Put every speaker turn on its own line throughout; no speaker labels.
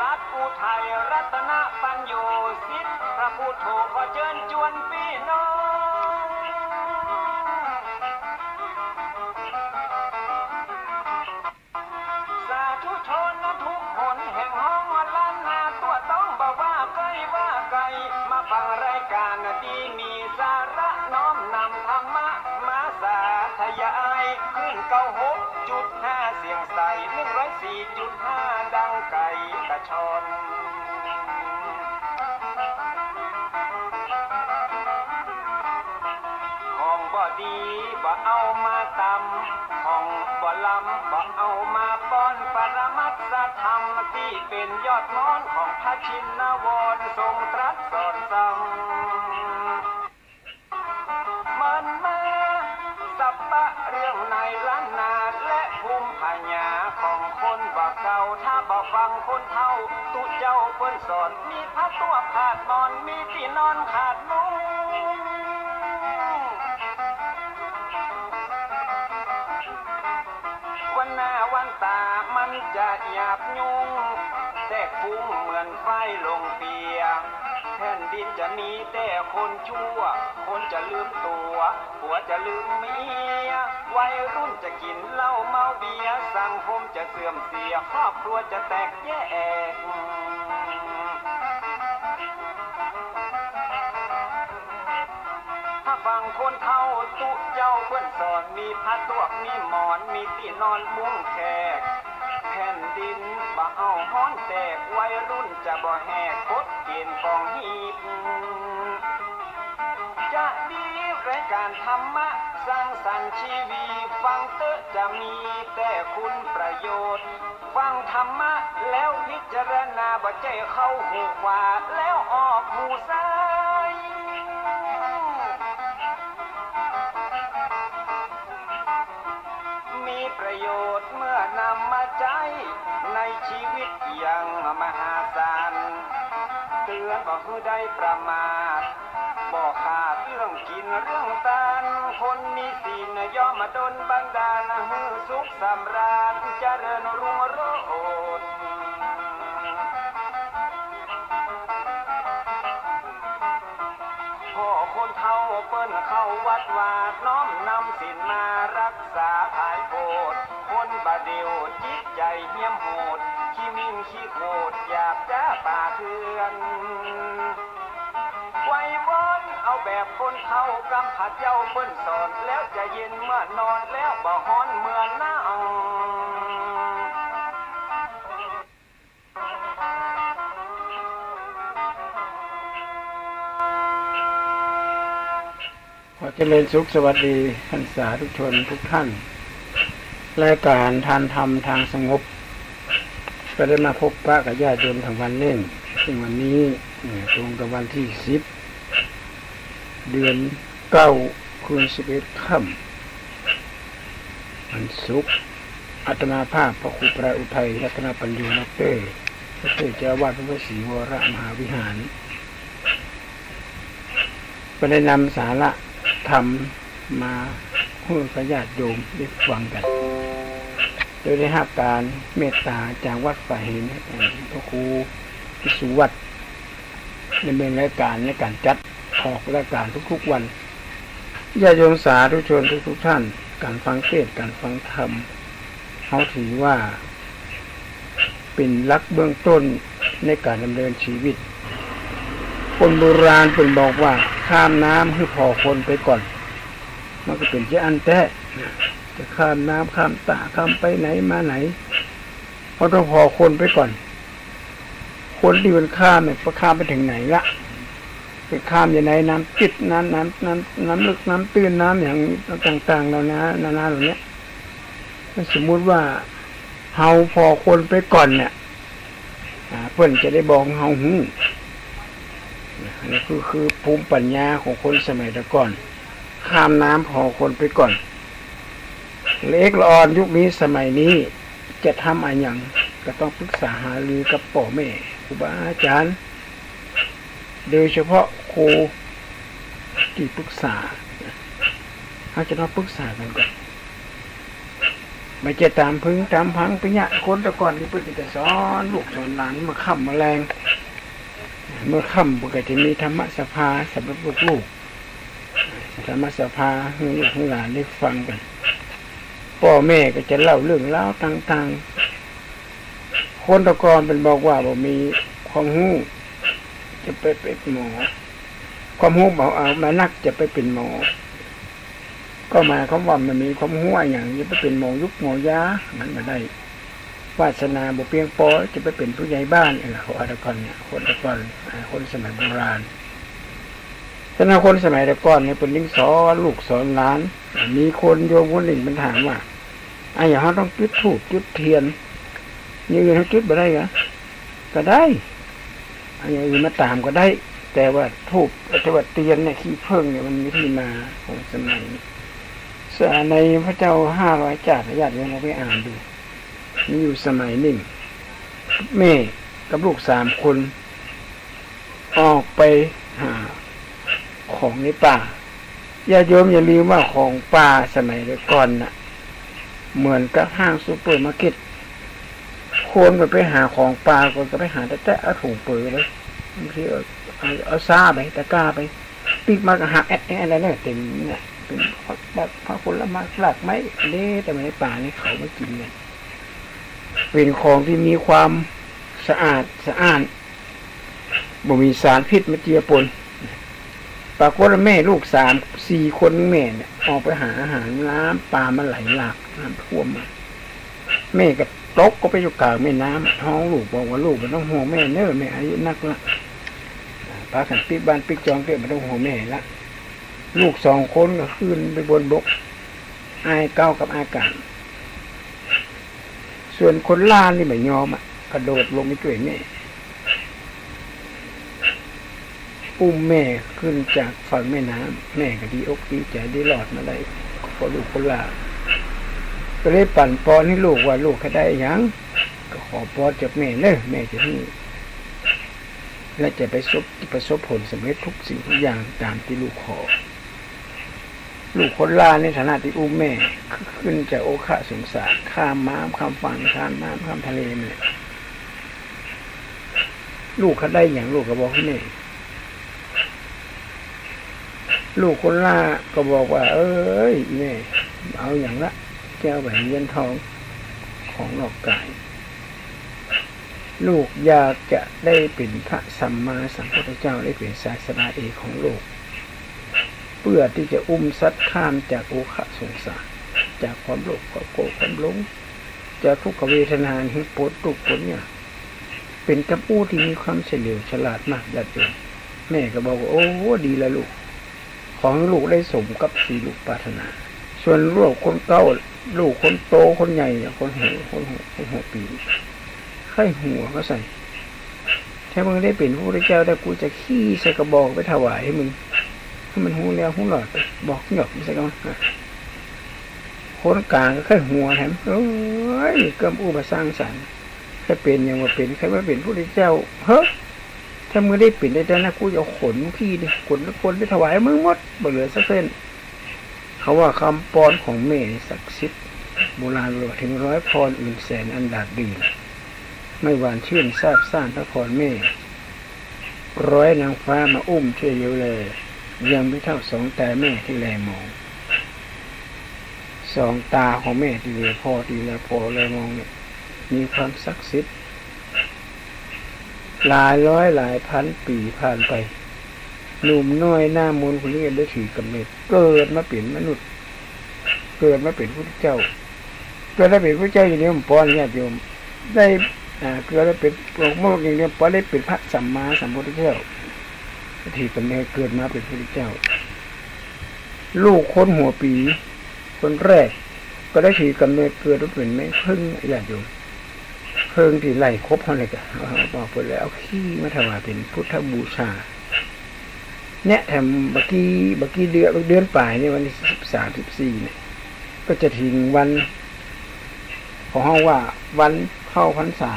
ลัดอุทัยรัตนปัญโยสิทธิ์พระพุทโธขอเชิญชวนพี่น้องสาธุชนทุกคนแห่งห้องล้านนาตัวต้องบอกว่าใกล้ว่าไกลมาฟังรายการดีมีสาระน้อมนำธรรมะมาสาธยายขึ้น96.5เสียงใส104.5ดังไก่กระชอนของบ่ดีบ่เอามาตำของบ่ลำบ่เอามาป้อนปรมัตถธรรมที่เป็นยอดม้อนของพระชินวรทรงตรัสสอนสั่งมันมาสัปปะเรื่องในล้านนาและภูมิปัญญาของคนบ่เก่าถ้าบ่ฟังคนเฒ่าตุเจ้าเปิ้นสอนมีพระตัวขาดนอนมีที่นอนขาดมุ้งวันหน้าวันตามันจะหยาบยุ่งแทรกฟุ้งเหมือนไฟลงเปียแผ่นดินจะมีแต่คนชั่วคนจะลืมตัวผัวจะลืมเมียวัยรุ่นจะกินเหล้าเมาเบียร์สังคมจะเสื่อมเสียครอบครัวจะแตกแยกถ้าฟังคนเฒ่าตุเจ้าเพื่อนสอนมีผ้าตวกมีหมอนมีที่นอนมุ้งแขกแผ่นดินบ่เอาฮ้อนแตกวัยรุ่นจะบ่แหกกฎเกณฑ์กองหีบจะดีรายการธรรมะสร้างสรรค์ชีวีฟังเตอะจะมีแต่คุณประโยชน์ฟังธรรมะแล้วพิจารณาบ่ใจเข้าหูขวาแล้วออกหูซ้ายมีประโยชน์เมื่อนำมาใช้ในชีวิตอย่างมหาศาลเตือนบ่ให้ได้ประมาทบ่ขาดเรื่องกินเรื่องทานคนมีศีลย่อมมาดลบันดาลให้สุขสำราญเจริญรุ่งโรจน์พ่อคนเฒ่าเปิ้นเข้าวัดวาดน้อมนำศีลมารักษาภายโพธิ์คนบาเดียวจิตใจเหี้ยมโหดขี้มิ่งขี้โหดหยาบจ้าป่าเถื่อนไว้วอนเอาแบบคนเฒ่ากำผัดเจ้าเปิ้นสอนแล้วจะเย็นเมื่อนอนแล้วบ่ฮ้อนเมื่อหนาว
ขอเจริญสุขสวัสดีท่านสาธุชนทุกท่านรายการทานธรรมทางสงบก็ได้มาพบปะกับญาติโยมทางวันเล่นซึ่งวันนี้ตรงกับวันที่10 เดือน9 คืน11 ค่ำวันศุกร์อาตมาภาพพระครูพระอุทัยรัตนปัญโยนักเต้พระเจ้าวาดพระศรีวรมหาวิหารก็ได้นำสาระธรรมมาให้ญาติโยมได้ฟังกันโดยได้รับการเมตตาจากวัดป่าหินพระครูพิสุวัตรดำเนินรายการในการจัดออกรายการทุกๆวันญาติโยมสาธุชนทุกท่านการฟังเทศน์การฟังธรรมเขาถือว่าเป็นหลักเบื้องต้นในการดำเนินชีวิตคนโบราณเป็นบอกว่าข้ามน้ำให้พอคนไปก่อนมันก็เป็นที่อันแท้จะข้ามน้ำข้ามตาข้ามไปไหนมาไหนเขาต้องพอคนไปก่อนคนที่มันข้ามเนี่ยข้ามไปถึงไหนละไปข้ามอย่างไรน้ำจิตน้ำลึกน้ำตื้นน้ำอย่างต่างๆเหล่านี้นานาเหล่านี้สมมุติว่าเฮาพอคนไปก่อนเนี่ยเพื่อนจะได้บอกเฮาหูนี่คือภูมิปัญญาของคนสมัยแต่ก่อนข้ามน้ำพอคนไปก่อนเล็กละอ่อนยุคนี้สมัยนี้จะทำอะไรอย่างก็ต้องปรึกษาหารือกับพ่อแม่ครูบาอาจารย์โดยเฉพาะครูที่ปรึกษาเขาจะต้องปรึกษากันก่อน ไม่จะตามพึ่งตามพังไปเนี่ยคนแต่ก่อนที่เพิ่นจะสอนลูกสอนหลานเมื่อค่ำแมลงเมื่อค่ำก็จะมีธรรมสภาสำหรับลูกๆธรรมสภาให้ลูกให้หลานได้ฟังกันพ่อแม่ก็จะเล่าเรื่องราวต่างๆคนแต่ก่อนเป็นบอกว่าบ่มีความรู้จะไปเป็นหมอความรู้บอกเอามานักจะไปเป็นหมอก็มาคำว่ามันมีความรู้อย่างนี้ไปเป็นหมอยุคหมอยามันมาได้วาสนาบ่เพียงพอจะไปเป็นผู้ใหญ่บ้านเขาแต่ก่อนเนี่ยคนแต่ก่อนคนสมัยโบราณฉะนั้นคนสมัยแต่ก่อนเนี่ยเป็นยิ่งสอนลูกสอนหลานมีคนโยมคนหนึ่งมันถามว่าอย่างเขาต้องจุดธูปจุดเทียนอย่างอื่นเขาจุดไปได้เหรอก็ได้อย่างอื่นมาตามก็ได้ แต่ว่าธูปแต่ว่าเทียนเนี่ยขี้เพิ่งเนี่ยมันมีที่มาของสมัยในพระเจ้า500 จาดญาติโยมเราไปอ่านดูมีอยู่สมัยหนึ่งแม่กับลูก3 คนออกไปหาของในป่าญาติโยมอย่าลืมว่าของป่าสมัยก่อนน่ะเหมือนกับห้างซูเปอร์มาร์เก็ตคนไปหาของป่าคนก็ไปหาแต่เอาถุงเปลือยเลยบางทีเอาซาไปตะกร้าไปปีกมากหาอะไรเนี่ยเต็มเนี่ยเป็นแบบพระผลไม้หลักไม้เด้แต่ในป่านี่เขาไม่กินเนี่ยเป็นของที่มีความสะอาดบ่มีสารพิษมาเจือปนปรากฏว่าแม่ลูก3-4 คนแม่เนี่ยออกไปหาอาหารน้ำปลามันไหลหลากน้ำท่วมมาแม่ก็ตกก็ไปอยู่กลางแม่น้ำท้องลูกบอกว่าลูกมันต้องห่วงแม่เนอะแม่อายุนักละพากันปิกบ้านปิกจองเกิดมันต้องห่วงแม่ละลูก2 คนก็ขึ้นไปบนบกอายเก้ากับอากาศส่วนคนล่านี่ไม่ยอมกระโดดลงไปช่วยแม่อุ้มแม่ขึ้นจากฝั่งแม่น้ำแม่ก็ดีอกดีใจได้หลอดมาได้พอลูกคนล่าก็เลยปั่นปอนให้ลูกว่าลูกแค่ได้ยังก็ขอปอนจากแม่เนอะแม่จะให้และจะไปประสบผลสำเร็จทุกสิ่งทุกอย่างตามที่ลูกขอลูกคนล่าในฐานะที่อุ้มแม่ขึ้นจากโอคะสงสารข้ามน้ำข้ามฝั่งข้ามน้ำข้ามทะเลเลยลูกเขาได้อย่างลูกก็บอกให้แม่ลูกคนล่าก็บอกว่าเอ้ยแม่เอาอย่างละแก้วแหวนเงินทองของนอกกายลูกอยากจะได้เป็นพระสัมมาสัมพุทธเจ้าได้เป็นศาสนาเอกของโลกเพื่อที่จะอุ้มสัตว์ข้ามจากโอคะสงสารจากความโลภความโกรธความหลงจากทุกขเวทนาที่ปวดทุกข์ปวดเนี่ยเป็นกับผู้ที่มีความเฉลียวฉลาดมากญาติโยมแม่ก็บอกว่าโอ้ดีละลูกของลูกได้สมกับที่ลูกปรารถนาส่วนลูกคนเก่าลูกคนโตคนใหญ่คนหัวปีไข้หัวก็ใส่ถ้ามึงได้เป็นพระพุทธเจ้าได้กูจะขี้ใส่กระบอกไปถวายให้มึงให้มันหูแล้วหูหลอดบอกหยอกใส่กันคนกลางก็ไข้หัวแถมเอ้ยกำอุปสร้างสรรค์แค่เป็นยังว่าเป็นใครไม่เป็นพระพุทธเจ้าเฮ้ยถ้ามึงได้เป็นได้นะกูจะขนขี้ดิขนคนไปถวายมึงหมดบ่เหลือสักเส้นเขาว่าคำปอนของแม่ศักดิ์สิทธิ์โบราณบอกถึง100 พรอื่นแสนอันดาดดื่นไม่หวานชื่นซาบซ่านพระพรแม่100 นางฟ้ามาอุ้มช่วยเยียวแลยังไม่เท่า2 ตาแม่ที่แลมอง2 ตาของแม่ที่แลพ่อที่แลพ่อแลมองเนี่ยมีความศักดิ์สิทธิ์หลายร้อยหลายพันปีผ่านไปหนุ่มน้อยหน้ามนต์คนนี้ได้ถือกำเนิดเกิดมาเป็นมนุษย์เกิดมาเป็นพระเจ้าเกิดได้เป็นพระเจ้าอย่างนี้ผมป้อนญาติโยมได้เกิดได้เป็นหลวงพ่ออย่างนี้ป้อนได้เป็นพระสัมมาสัมพุทธเจ้าถือกำเนิดเกิดมาเป็นพระเจ้าลูกคนหัวปีคนแรกก็ได้ถือกำเนิดเกิดมาเป็นแม่พึ่งญาติโยมเพิ่งที่ไล่ครบเท่าไหร่กันบอกไปแล้วขี้มาถวายเป็นพุทธบูชาเนี่ยแถมบักกี้เดือนปลายเนี่ยวันที่13-14เนี่ยก็จะถึงวันของห้องว่าวันเข้าพรรษา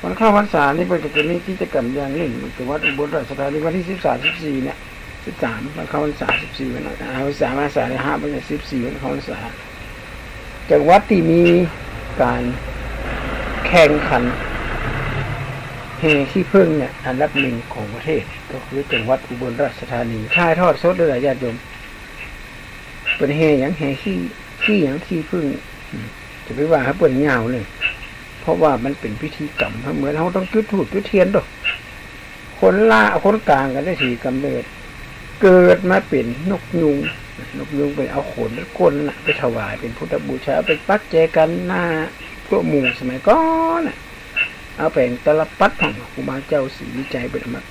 วันเข้าพรรษานี่เป็นจะมีกิจกรรมอย่างหนึ่งคือวัดอุบลราชธานีวันที่13-14เนี่ย13วันเข้าพรรษา14วันพรรษามาสาย5วันที่14วันเข้าพรรษา จังหวัดที่มีการแข่งขันแห่ขี้ผึ้งเนี่ยอันดับหนึ่งของประเทศก็คือจังหวัดอุบลราชธานีถ่ายทอดสดด้วยญาติโยมเป็นแห่อย่างแห่ขี้อย่างขี้ผึ้งจะไปว่าให้เปิดเงาเลยเพราะว่ามันเป็นพิธีกรรมเหมือนเราต้องจุดธูปจุดเทียนดอกคนกลางกันได้สีกำเนิดเกิดมาเป็นนกยุงไปเอาขนก้นน่ะไปถวายเป็นพุทธบูชาไปปักแจกันหน้าตัวหมู่สมัยก่อนน่ะเอาแผงตะลปัดของครูบาเจ้าศรีวิจัยเป็นมา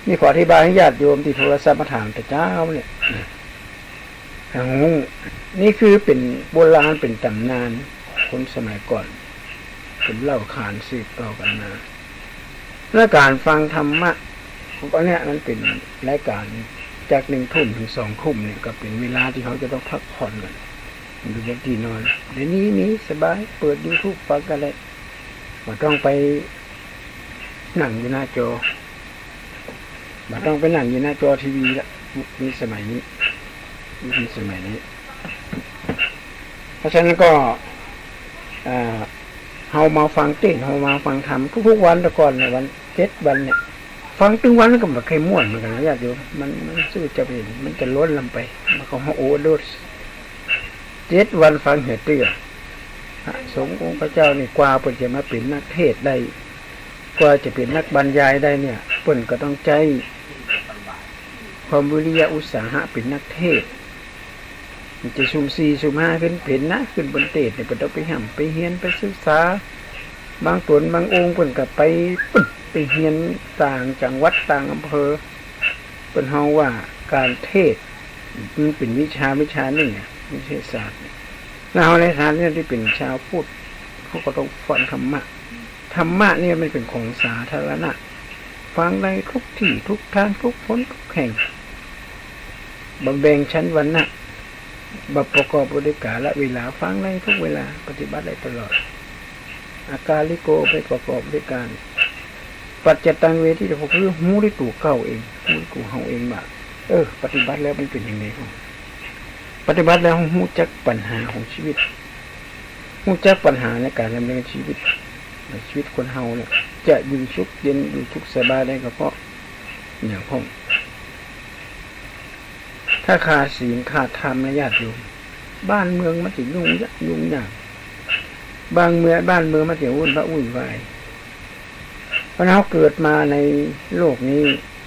นี่ขออธิบายให้ญาติโยมที่โทรศัพท์มาถามแต่เจ้าเนี่ยนี่คือเป็นโบราณเป็นตำนานคนสมัยก่อนเป็นเล่าขานสืบต่อกันมาและการฟังธรรมะก็เนี่ยมันเป็นรายการจาก1 ทุ่มถึง2 ทุ่มเนี่ยก็เป็นเวลาที่เขาจะต้องพักผ่อนกันดูบนที่นอนเดี๋ยวนี้มีสบายเปิด YouTube ฟังกันเลยไม่ต้องไปนั่งอยู่หน้าจอไม่ต้องไปนั่งอยู่หน้าจอทีวีละมีสมัยนี้เพราะฉะนั้นก็เฮามาฟังเต้นเฮามาฟังธรรมทุกๆวันแต่ก่อนในวัน7 วันเนี่ยฟังตึงวันก็แบบใครม่วนเหมือนกันนะญาติโยมมันสู้จะเป็นมันจะล้นลำไปมันก็โอเวอร์โดส7 วันฟังเหตุเตื้อสงฆ์องค์พระเจ้านี่กว่าเปิ่นจะมาเป็นนักเทศได้กว่าจะเป็นนักบรรยายได้เนี่ยเปิ่นก็ต้องใจความวิริยะอุตสาหะเป็นนักเทศมันจะซุ่ม4 ซุ่ม 5เป็นนะขึ้นบนเตจเนี่ยเปิ่นต้องไปห่ำไปเฮียนไปศึกษาบางตนบางองค์เปิ่นก็ไปเฮียนต่างจังหวัดต่างอำเภอเป็นเฮาว่าการเทศมันเป็นวิชาหนึ่งวิทยาศาสตร์แล้วในฐานะที่เป็นชาวพุทธเขาก็ต้องฟังธรรมะเนี่ยมันเป็นของสาธารณะฟังได้ทุกที่ทุกทางทุกคนทุกแห่งบ่แบ่งชั้นวรรณะบ่ประกอบด้วยกาลเวลาฟังได้ทุกเวลาปฏิบัติได้ตลอดอาการลิโกไปประกอบด้วยการปัจจตังเวที่จะพกเรื่องหูได้ตู่เก่าเองหูกูเฮาเองว่าปฏิบัติแล้วมันเป็นอย่างไรครับปฏิบัติแล้วหูจักปัญหาของชีวิตหูจักปัญหาในการดำเนินชีวิตคนเฮาเนี่ยจะอยู่สุขเย็นอยู่ทุกข์สบายได้ก็เพราะอย่างพ่อถ้าขาดศีลขาดธรรมนะญาติโยมบ้านเมืองมันจะยุ่งยากบ้านเมืองมันจะวุ่นวายเพราะเราเกิดมาในโลกนี้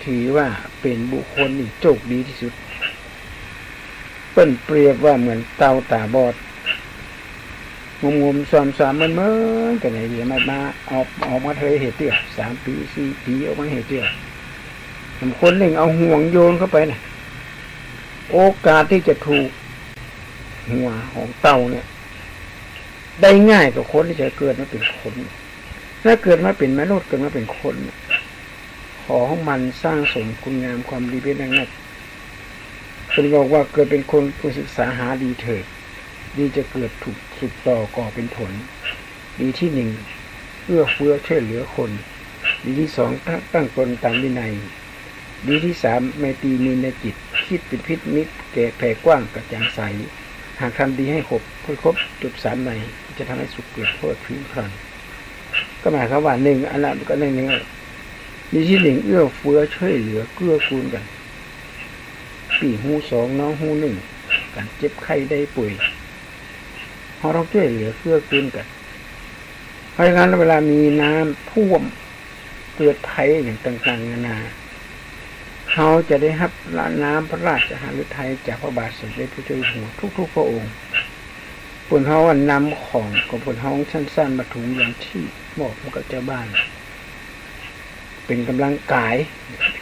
ถือว่าเป็นบุคคลที่โชคดีที่สุดเปิ้นเปรียบว่าเหมือนเต่าตาบอดงมๆซ้ำๆเหมือนกันไหนเดี๋ยวมาออกมาเทเหตุเตี้ย3 ปี 4 ปีออกมาเหตุเตี้ยคนหนึ่งเอาห่วงโยนเข้าไปนะโอกาสที่จะถูกหัวของเต่าเนี่ยได้ง่ายกว่าคนที่จะเกิดมาเป็นคนถ้าเกิดมาเป็นมนุษย์เกิดมาเป็นคนขอของมันสร้างสมคุณงามความดีเป็นดังนั้นเป็นบอกว่าเกิดเป็นคนผู้ศึกษาหาดีเถิดดีจะเกิดถูกสืบต่อก่อเป็นผลดีที่1เอื้อเฟื้อช่วยเหลือคนดีที่2ตั้งตนตามวินัยดีที่3ไมตรีมีในจิตคิดเป็นพิษมิตรแก่แผ่กว้างกระจ่างใสหากทำดีให้ครบจุด3ในจะทำให้สุขเกิดโทษพิ้งพลันก็หมายความว่า1อันนั้นก็1ดีที่1เอื้อเฟื้อช่วยเหลือเกื้อกูลกันปี่หู2น้องหู1กันเจ็บไข้ได้ป่วยเราต้องช่วยเหลือเกื้อกูลกันเพราะงั้นเวลามีน้ำท่วมเกิดภัยอย่างต่างๆนานาเขาจะได้รับน้ำพระราชหฤทัยจากพระบาทสมเด็จพระเจ้าอยู่หัวทุกๆพระองค์ผลเขาว่านำของของผลเขาสั้นๆมาถุงอย่างที่บอกมันกับเจ้าบ้านเป็นกำลังกาย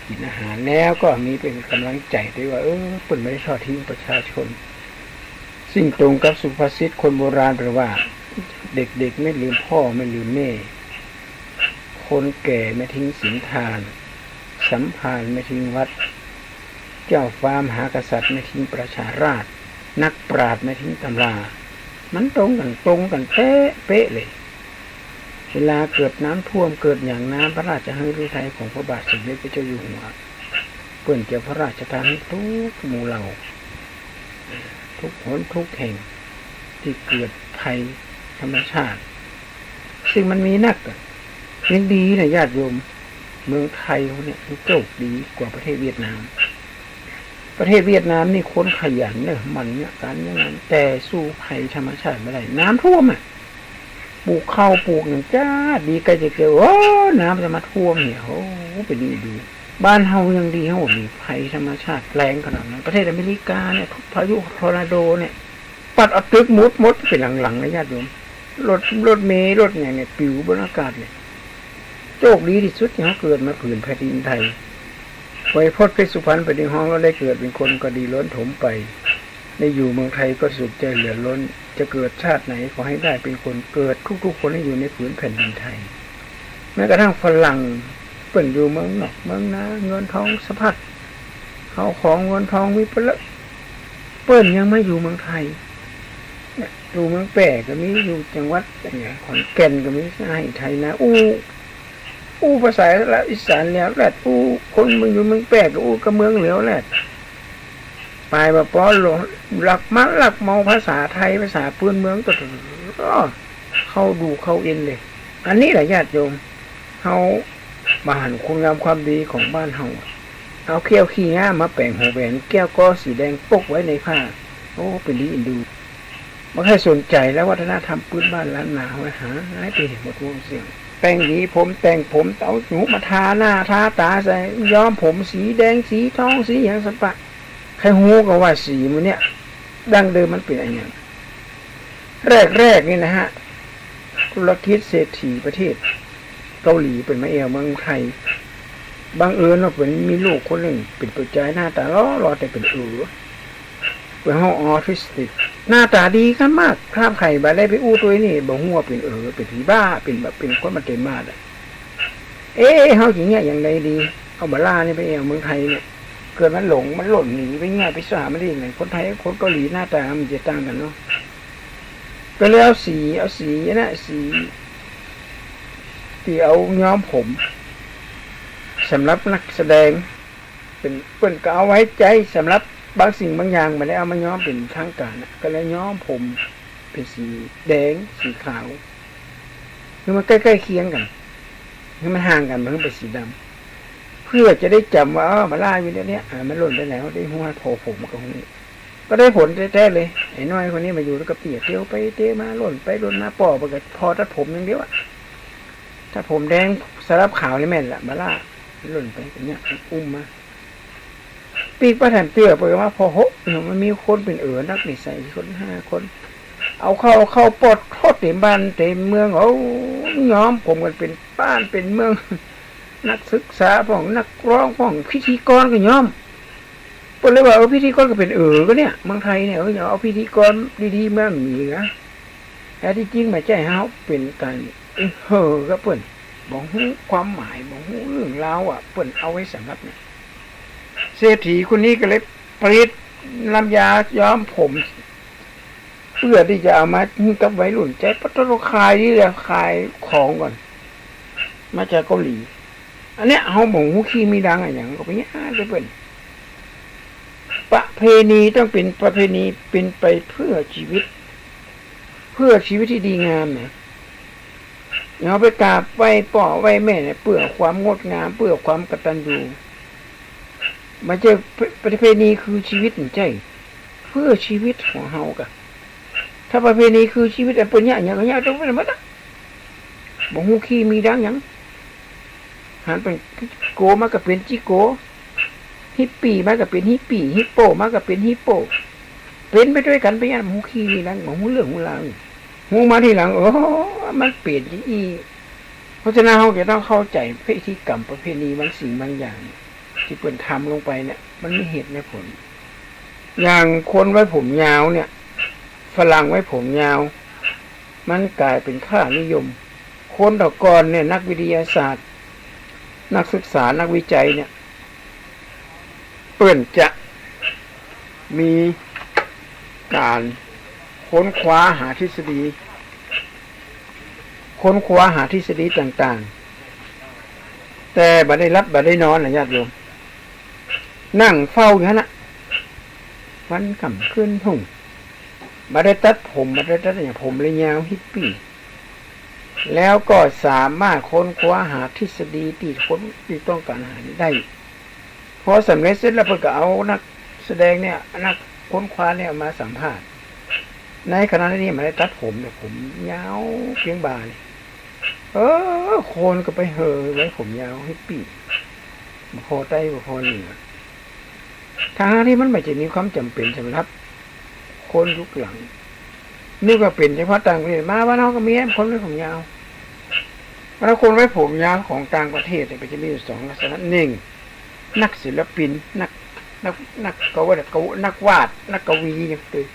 กินอาหารแล้วก็มีเป็นกำลังใจด้วยว่าเปิ่นไม่ได้ทอดทิ้งประชาชนสิ่งตรงกับสุภาษิตคนโบราณแปลว่าเด็กๆไม่ลืมพ่อไม่ลืมแม่คนแก่ไม่ทิ้งศีลทานสัมภารไม่ทิ้งวัดเจ้าฟ้ามหากษัตริย์ไม่ทิ้งประชาราษฎร์นักปราชญ์ไม่ทิ้งตำรามันตรงกันเป๊ะเลยเวลาเกิดน้ำท่วมเกิดอย่างน้ำพระราชหฤทัยของพระบาทสมเด็จพระเจ้าอยู่หัวเปิ่นจะพระราชทานให้ทุกหมู่เหล่าทุกหนทุกแห่งที่เกิดภ ภัยธรรมชาติซึ่งมันมีนักยังดีนะญาติโยมเมืองไทยเขาเนี่ยโชคดีกว่าประเทศเวียดนามประเทศเวียดนามนี่คนขยันเนี่ยมันเนี่ยการอย่างนั้นแต่สู้ภัยธรรมชาติไม่ได้น้ำท่วมปลูกข้าวปลูกอย่างจ้าดีก็จะเจอโอ้น้ำจะมาท่วมเนี่ยโอ้เป็นดีบ้านเฮายังดีเฮามีภัยธรรมชาติแรงขนาดนั้นประเทศอเมริกาเนี่ยพายุทอร์นาโดเนี่ยปัดเอาตึกมดเป็นหลังๆนะญาติโยมรถเมล์รถอย่างเนี่ยปิวบนอากาศเลยโชคดีที่สุดที่เขาเกิดมาผืนแผ่นดินไทยไว้พจน์เพชรสุพรรณไปในห้องแล้วได้เกิดเป็นคนก็ดีล้นถมไปได้อยู่เมืองไทยก็สุขใจเหลือล้นจะเกิดชาติไหนขอให้ได้เป็นคนเกิดทุกๆคนให้อยู่ในผืนแผ่นดินไทยแม้กระทั่งฝรั่งเปิ่นอยู่เมืองนอกเมืองนาเงินทองสะพัดเขาของเงินทองวิปละเปิ่นยังไม่อยู่เมืองไทยอยู่เมืองแปะก็มีอยู่จังหวัดอย่างขอนแก่นก็มีให้ไทยนะอู้ภาษาละอีสานแล้วแหละคนมึงอยู่เมืองแปะก็ก็เมืองเหลียวแหละไปมาป้อนหลงหลักมัดหลักเมาภาษาไทยภาษาพื้นเมืองตัวเข้าดูเข้าเอ็นเลยอันนี้แหละญาติโยมเขามาหันคุณงามความดีของบ้านเฮาเอาเขี้ยวขี้ง่ามาแปลงหัวแหวนแก้วก็สีแดงปกไว้ในผ้าโอ้เป็นดีอินดูไม่ค่อยสนใจแล้ววัฒนธรรมพื้นบ้านล้านนาไว้หายไปหมดวงเสียงแป้งหวีผมแต่งผมเต้าหนูมาทาหน้าทาตาใส่ย้อมผมสีแดงสีทองสีอย่างสัปะใครหูก็ว่าสีมันเนี่ยดั้งเดิมมันเป็นอะไรอย่างแรกนี่นะฮะธุรกิจเศรษฐีประเทศเกาหลีเป็นมาเอวเมืองไทยบางเอิญว่าเป็นมีลูกคนหนึ่งเป็นตัวใจหน้าตาล้อแต่เป็นเป็นห้องออทิสติกหน้าตาดีกันมากคราบไข่บาได้ไปอู้ตัวนี่บ่หัวเป็นเป็นผีบ้าเป็นแบบเป็นคนมาเต็มมาดเฮาอย่างเงี้ยอย่างใดดีเอาบาล่านี่ไปเอวเมืองไทยเนี่ยเกิดมันหลงมันหล่นหนีไปง่ายไปสาไม่ได้ยังไงคนไทยคนเกาหลีหน้าตามันจะต่างกันเนาะก็เลยเอาสีนะสีที่เอาย้อมผมสำหรับนักแสดงเป็นเปิ้นก็เอาไว้ใจสำหรับบางสิ่งบางอย่างมันได้เอามาย้อมเป็นทางการก็เลยย้อมผมเป็นสีแดงสีขาวคือมันใกล้ๆเคียงกันคือมันห่างกันมันเป็นสีดำเพื่อจะได้จำว่ามาล่าอยู่เนี้ยมันหล่นไปแล้วได้หัวโผล่ผมกับคนนี้ก็ได้ผลแท้ๆเลยไอ้น้อยคนนี้มาอยู่แล้วก็เปียกเที่ยวไปเที่ยวมาหล่นไปหล่นมาปอไปกับพอตัดผมอย่างเดียวถ้าผมแดงสลับขาวนี่แม่นละมาล่าหล่นไปอย่างเงี้ยอุ้มมาปีกประแถมเตี้ยไปว่าพอหกมันมีคนเป็นนักนิสัยคน5 คนเอาเข้าปลดโทษเต็มบ้านเต็มเมืองย้อมผมกันเป็นบ้านเป็นเมืองนักศึกษาของนักร้องของพิธีกรก็ย้อมเปิดเลยว่าพิธีกรก็เป็นก็เนี่ยเมืองไทยเนี่ยเอาพิธีกรดีๆมามีนะแต่ที่จริงไม่ใช่เฮาเป็นการก็เปิดบอกฮู้ความหมายบอกฮู้เรื่องราวเปิดเอาไว้สำหรับเนี่ยเศรษฐีคนนี้ก็เลยผลิตน้ำยาย้อมผมเพื่อที่จะเอามากับวัยรุ่นใจปัตตาคายนี่แหละขายของก่อนมาจากเกาหลีอันเนี้ยเฮาบอกฮู้ขี้มีดังอย่างก็ไปเงี้ยจะเป็นประเพณีต้องเป็นประเพณีเป็นไปเพื่อชีวิตที่ดีงามเนี่ยเราไปกราบไหว้พ่อไหว้แม่เนี่ยเพื่อความงดงามเพื่อความกตัญญูมาเจอประเพณีคือชีวิตใจเพื่อชีวิตของเฮากะถ้าประเพณีคือชีวิตอันเป็นอย่างต้องเป็นมัดบ่ฮู้ขี้มีดังหยังหันเป็นโกมาก็เป็นจิโกฮิปปี้มาก็เป็นฮิปปี้ฮิปโปมาก็เป็นฮิปโปเป็นไปด้วยกันไปอย่างฮู้ขี้มีดังบ่ฮู้เรื่องฮู้ราวฮู้มาทีหลังมันเปลี่ยนอีเพราะฉะนั้นเฮาจะต้องเข้าใจพิธีกรรมประเพณีบางสิ่งบางอย่างที่เพิ่นทำลงไปเนี่ยมันมีเหตุและผลอย่างคนไว้ผมยาวเนี่ยฝรั่งไว้ผมยาวมันกลายเป็นค่านิยมคนตะกอนเนี่ยนักวิทยาศาสตร์นักศึกษานักวิจัยเนี่ยเปิ้นจะมีการค้นคว้าหาทฤษฎีต่างๆแต่บ่ได้รับบ่ได้นอนนะญาติโยมนั่งเฝ้าอยู่นะวันค่ำคืนทุ่ง มาได้ตัดผมมาได้ตัดอย่างผมเลยยาวฮิปปี้แล้วก็สามารถค้นคว้าหาทฤษฎีที่ต้องการหาได้พอสำเร็จเสร็จแล้วเพิ่นก็เอานักแสดงเนี่ยนักค้นคว้าเนี่ยมาสัมภาษณ์ในขณะนี้มาได้ตัดผมเนี่ยผมยาวเพียงบ่าเลยคนก็ไปเห่อไว้ผมยาวฮิปปี้บ่พอใต้บ่พอเหนือทางที่มันไม่จะมีความจำเป็นสำหรับคนยุคหลังนี่ก็เป็นเฉพาะต่างประเทศมาบ้านเราก็มีคนไว้ผมยาวแล้วคนไว้ผมยาวของต่างประเทศเนี่ยก็จะมีอยู่2ลักษณะหนึ่งนักศิลปินนักก็ว่านักวาดนักกวีอย่างตัว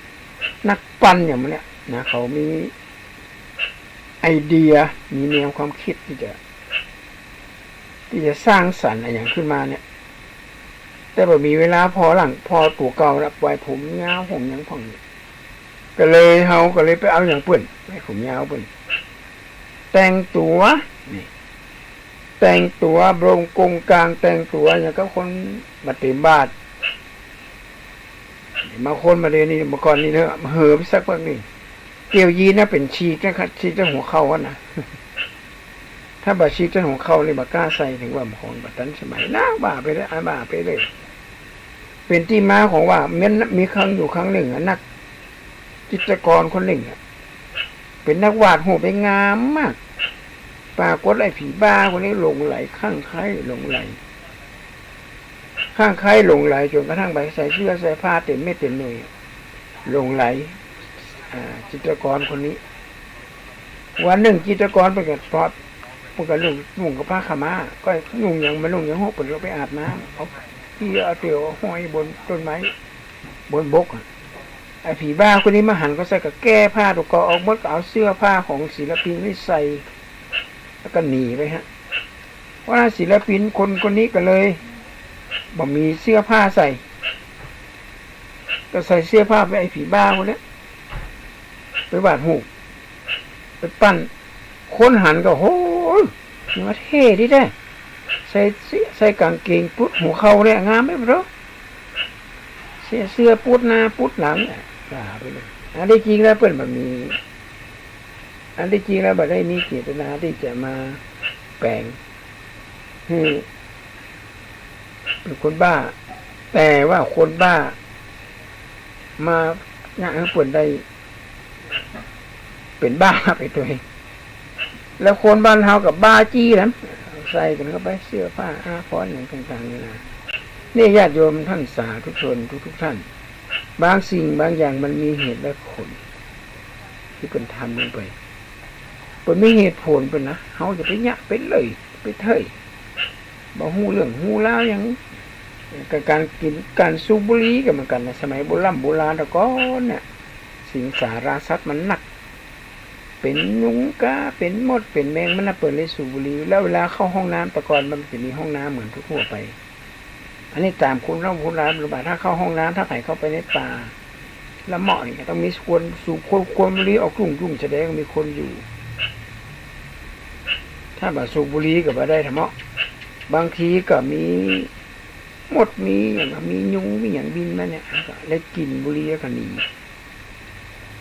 นักปั้นอย่างมันเนี่ยนะเขามีไอเดียมีแนวความคิดที่จะสร้างสรรค์อะไรอย่างขึ้นมาเนี่ยแต่พอมีเวลาพอตัวเก่าแล้วปล่อยผมยาวผมยังผ่องก็เลยไปเอาอย่างเปิ่นไว้ผมยาวเปิ่นแต่งตัวนี่แต่งตัวบรงกงกลางแต่งตัวอย่างก็คนมาเต็มบาทมาคนมาเรียนนี่มาก่อนนี่เถอะเหิมสักพักนี่เกี่ยวยีนะเป็นชีกนะครับชีกจนหัวเข่านะ ถ้าบาชีกจนหัวเข่าเลยบากล้าใส่ถึงว่าของบัดนั้นสมัยน่าบ้าไปเลยบ้าไปเลยเป็นที่มาของว่ามีครั้งอยู่ครั้งหนึ่งนักจิตรกรคนหนึ่งเป็นนักวาดโหไปงามมากปรากฏไอ้ผีบ้าคนนี้หลงไหลข้างใครหลงไหลจนกระทั่งไปใส่เสื้อใส่ผ้าเต็มเม็ดเต็มหน่วยหลงไหลจิตรกรคนนี้วันหนึ่งจิตรกรไปกับพอดพวกกับนุ่งกับผ้าขม่าก็นุ่งอย่างห้องเปิดเราไปอาบน้ำเอาที่เอาเตียวห้อยบนต้นไม้บนบกไอ้ผีบ้าคนนี้มาหันก็ใส่กับแก้ผ้าตัวก็ออกมดก็เอาเสื้อผ้าของศิลปินไม่ใส่แล้วก็หนีไปฮะว่าศิลปินคนนี้ก็เลยบ่มีเสื้อผ้าใส่ก็ใส่เสื้อผ้าไปไอ้ผีบ้าคนนี้ไปวาดหูไปปั้นคนหันก็โหนี่มาเท่ดิแท้ใส่กางเกงปุ๊ดหัวเข่าเนี่ยงามไหมบรเสื้อปุ๊ดหน้าปุ๊ดหลังไปเลยอันที่จริงแล้วเปิ้นแบบมีอันที่จริงแล้วบ่ได้มีเจตนาที่จะมาแปลงให้เป็นคนบ้าแต่ว่าคนบ้ามาเนี่ยเปิ้นได้เป็นบ้าไปตัวเองแล้วคนบ้านเฮากับบ้าจี้นั้นใส่กันเข้าไปเสื้อผ้าอาภรณ์อย่างต่างๆนี่นะนี่ญาติโยมท่านสาธุชนทุกท่านบางสิ่งบางอย่างมันมีเหตุและผลที่เป็นทำลงไปเป็นมีเหตุผลเป็นนะเฮาจะไปยะไปเลยไปเถยบ่ฮู้เรื่องฮู้แล้วอย่างการกินการสูบบุหรี่ก็เหมือนกันในสมัยโบราณแต่ก่อนเนี่ยสิงสาราสัตว์มันหนักเป็นยุงกาเป็นมดเป็นแมงมันเปิดเลยสูบบุหรี่แล้วเวลาเข้าห้องน้ำแต่ก่อนมันจะมีห้องน้ำเหมือนทั่วไปอันนี้ตามคุณเล่าคุณร้านหรือว่าถ้าเข้าห้องน้ำถ้าใครเข้าไปในป่าละเหมาะนี่ต้องมีควรสูบควรบุหรี่ออกรุ่งแสดงมีคนอยู่ถ้าแบบสูบบุหรี่ก็บ่ได้ทำเนาะบางทีก็มีมดมีอย่างมียุงมีอย่างบินมาเนี่ยก็เลยกินบุหรี่ก็หนี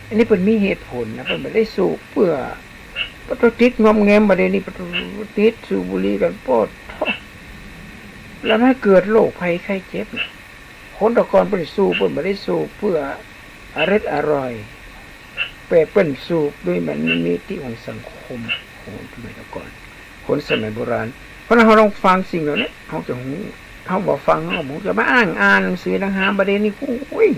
อันนี้เป็นมีเหตุผลนะเป็นไม่ได้สูบเพื่อปฏิทินงอมแงมประเด็นนี้ปฏิทินสูบบุหรี่กันปอดแล้วให้เกิดโรคภัยไข้เจ็บคนตะกอนเป็นสูบเป็นไม่ได้สูบเพื่ออร่อยเปิ้นสูบด้วยมันมีมิติของสังคมของสมัยตะกอนคนสมัยโบราณเพราะนั้นเราลองฟังสิ่งเหล่านี้เขาจะหูเขาบอกฟังเขาบอกจะมาอ่านหนังสือหนังหาประเด็นนี้อุ้ย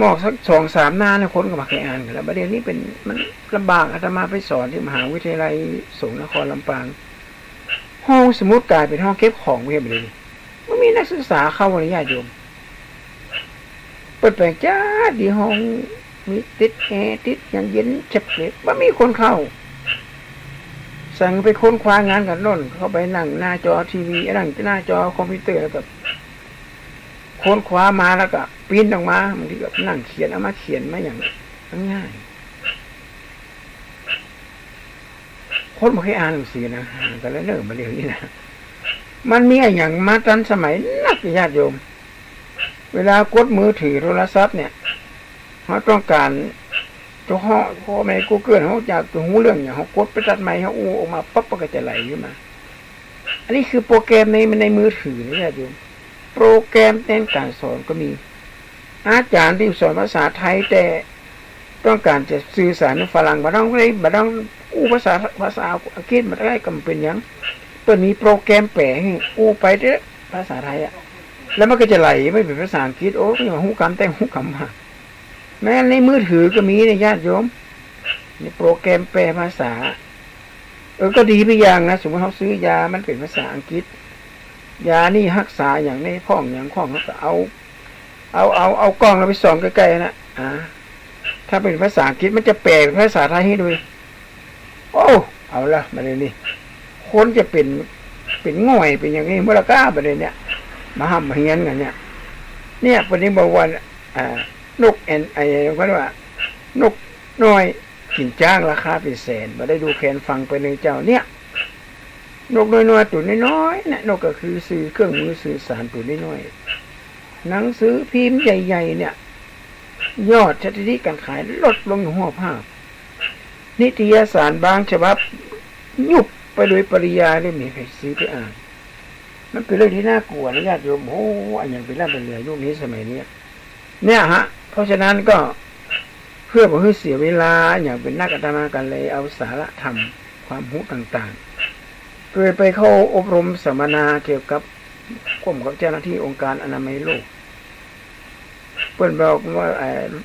บอกสัก2-3 หน้าเนี่ยคนก็มาเคยอ่านกันแล้วประเด็นนี้เป็นมันลำบากอาตมาไปสอนที่มหาวิทยาลัยสงขลานครลำปางห้องสมุดกลายเป็นห้องเก็บของเพียบเลยมันมีนักศึกษาเข้าวันญาติโยมเปิดแปลงจ้าดีห้องมีติดแอร์ติดอย่างเย็นเจ็บเลยว่ามีคนเข้าสั่งไปค้นคว้างานกันน่นเข้าไปนั่งหน้าจอทีวีนั่งหน้าจอคอมพิวเตอร์แล้วแบบค้นคว้ามาแล้วก็ปริ้นออกมาบางทีก็นั่งเขียนเอามาเขียนมาอย่างง่ายคนไม่เคยอ่านหนังสือนะแต่แล้วเริ่มมาเรียนนี่นะมันมีอย่างมาทันสมัยนักญาติโยมเวลากดมือถือโทรศัพท์เนี่ยเขาต้องการ ตัวเหาะพอแม่กูเกิลเขาจากตัวหูเรื่องอย่างเขากดไปตัดไม้เขาอู้ออกมาปั๊บมันก็จะไหลขึ้นมาอันนี้คือโปรแกรมในมือถือนะญาติโยมโปรแกรมในการสอนก็มีอาจารย์ที่สอนภาษาไทยแต่ต้องการจะสื่อสารกับฝรั่งบ่ต้องอู้ภาษาอังกฤษมาได้ก็เป็นอย่างเปิดมีโปรแกรมแปลให้อู้ไปเด้อภาษาไทยอ่ะแล้วมันก็จะไหลไม่เป็นภาษาอังกฤษโอ้ยหูกำแต่หูกำมาแม้ในมือถือก็มีในญาติโยมในโปรแกรมแปลภาษาก็ดีไปอย่างนะสมมติเขาซื้อยามันเป็นภาษาอังกฤษยานี่รักษาอย่างในข้องอย่างข้องเขาก็เอากล้องเราไปส่องใกล้ๆนะถ้าเป็นภาษาอังกฤษมันจะแปลเป็นภาษาไทยให้ด้วยโอ้เอาละมาเลยนี่คนจะเป็นง่อยเป็นอย่างนี้เมื่อละก้าประเด็นเนี่ยมาห้ามมาเฮียนกันเนี่ยประเด็นบอกว่านกไอ้ก็ว่านกน้อยกินจ้างราคาเป็นแสนมาได้ดูแคนฟังไปในเจ้าเนี่ยนกน้อยๆตัวน้อยๆนะนกก็คือสื่อเครื่องมือสื่อสารตัวน้อยๆหนังสือพิมพ์ใหญ่ๆเนี่ยยอดสถิติการขายลดลงอยู่หัวภาพนิตยสารบางฉบับยุบไปโดยปริยายเลยมีใครซื้อไปอ่านมันเป็นเรื่องที่น่ากลัวนะญาติโยมโอ้อันอย่างเป็นเรื่องเป็นเรือยุคนี้สมัยนี้เนี่ยฮะเพราะฉะนั้นก็เพื่อบ่ให้เสียเวลาอย่างเป็นนักอาตมากันเลยเอาสาระธรรมความรู้ต่างๆเคยไปเข้าอบรมสัมมนาเกี่ยวกับกรมกับเจ้าหน้าที่องค์การอนามัยโลกเปิ้นบอกว่า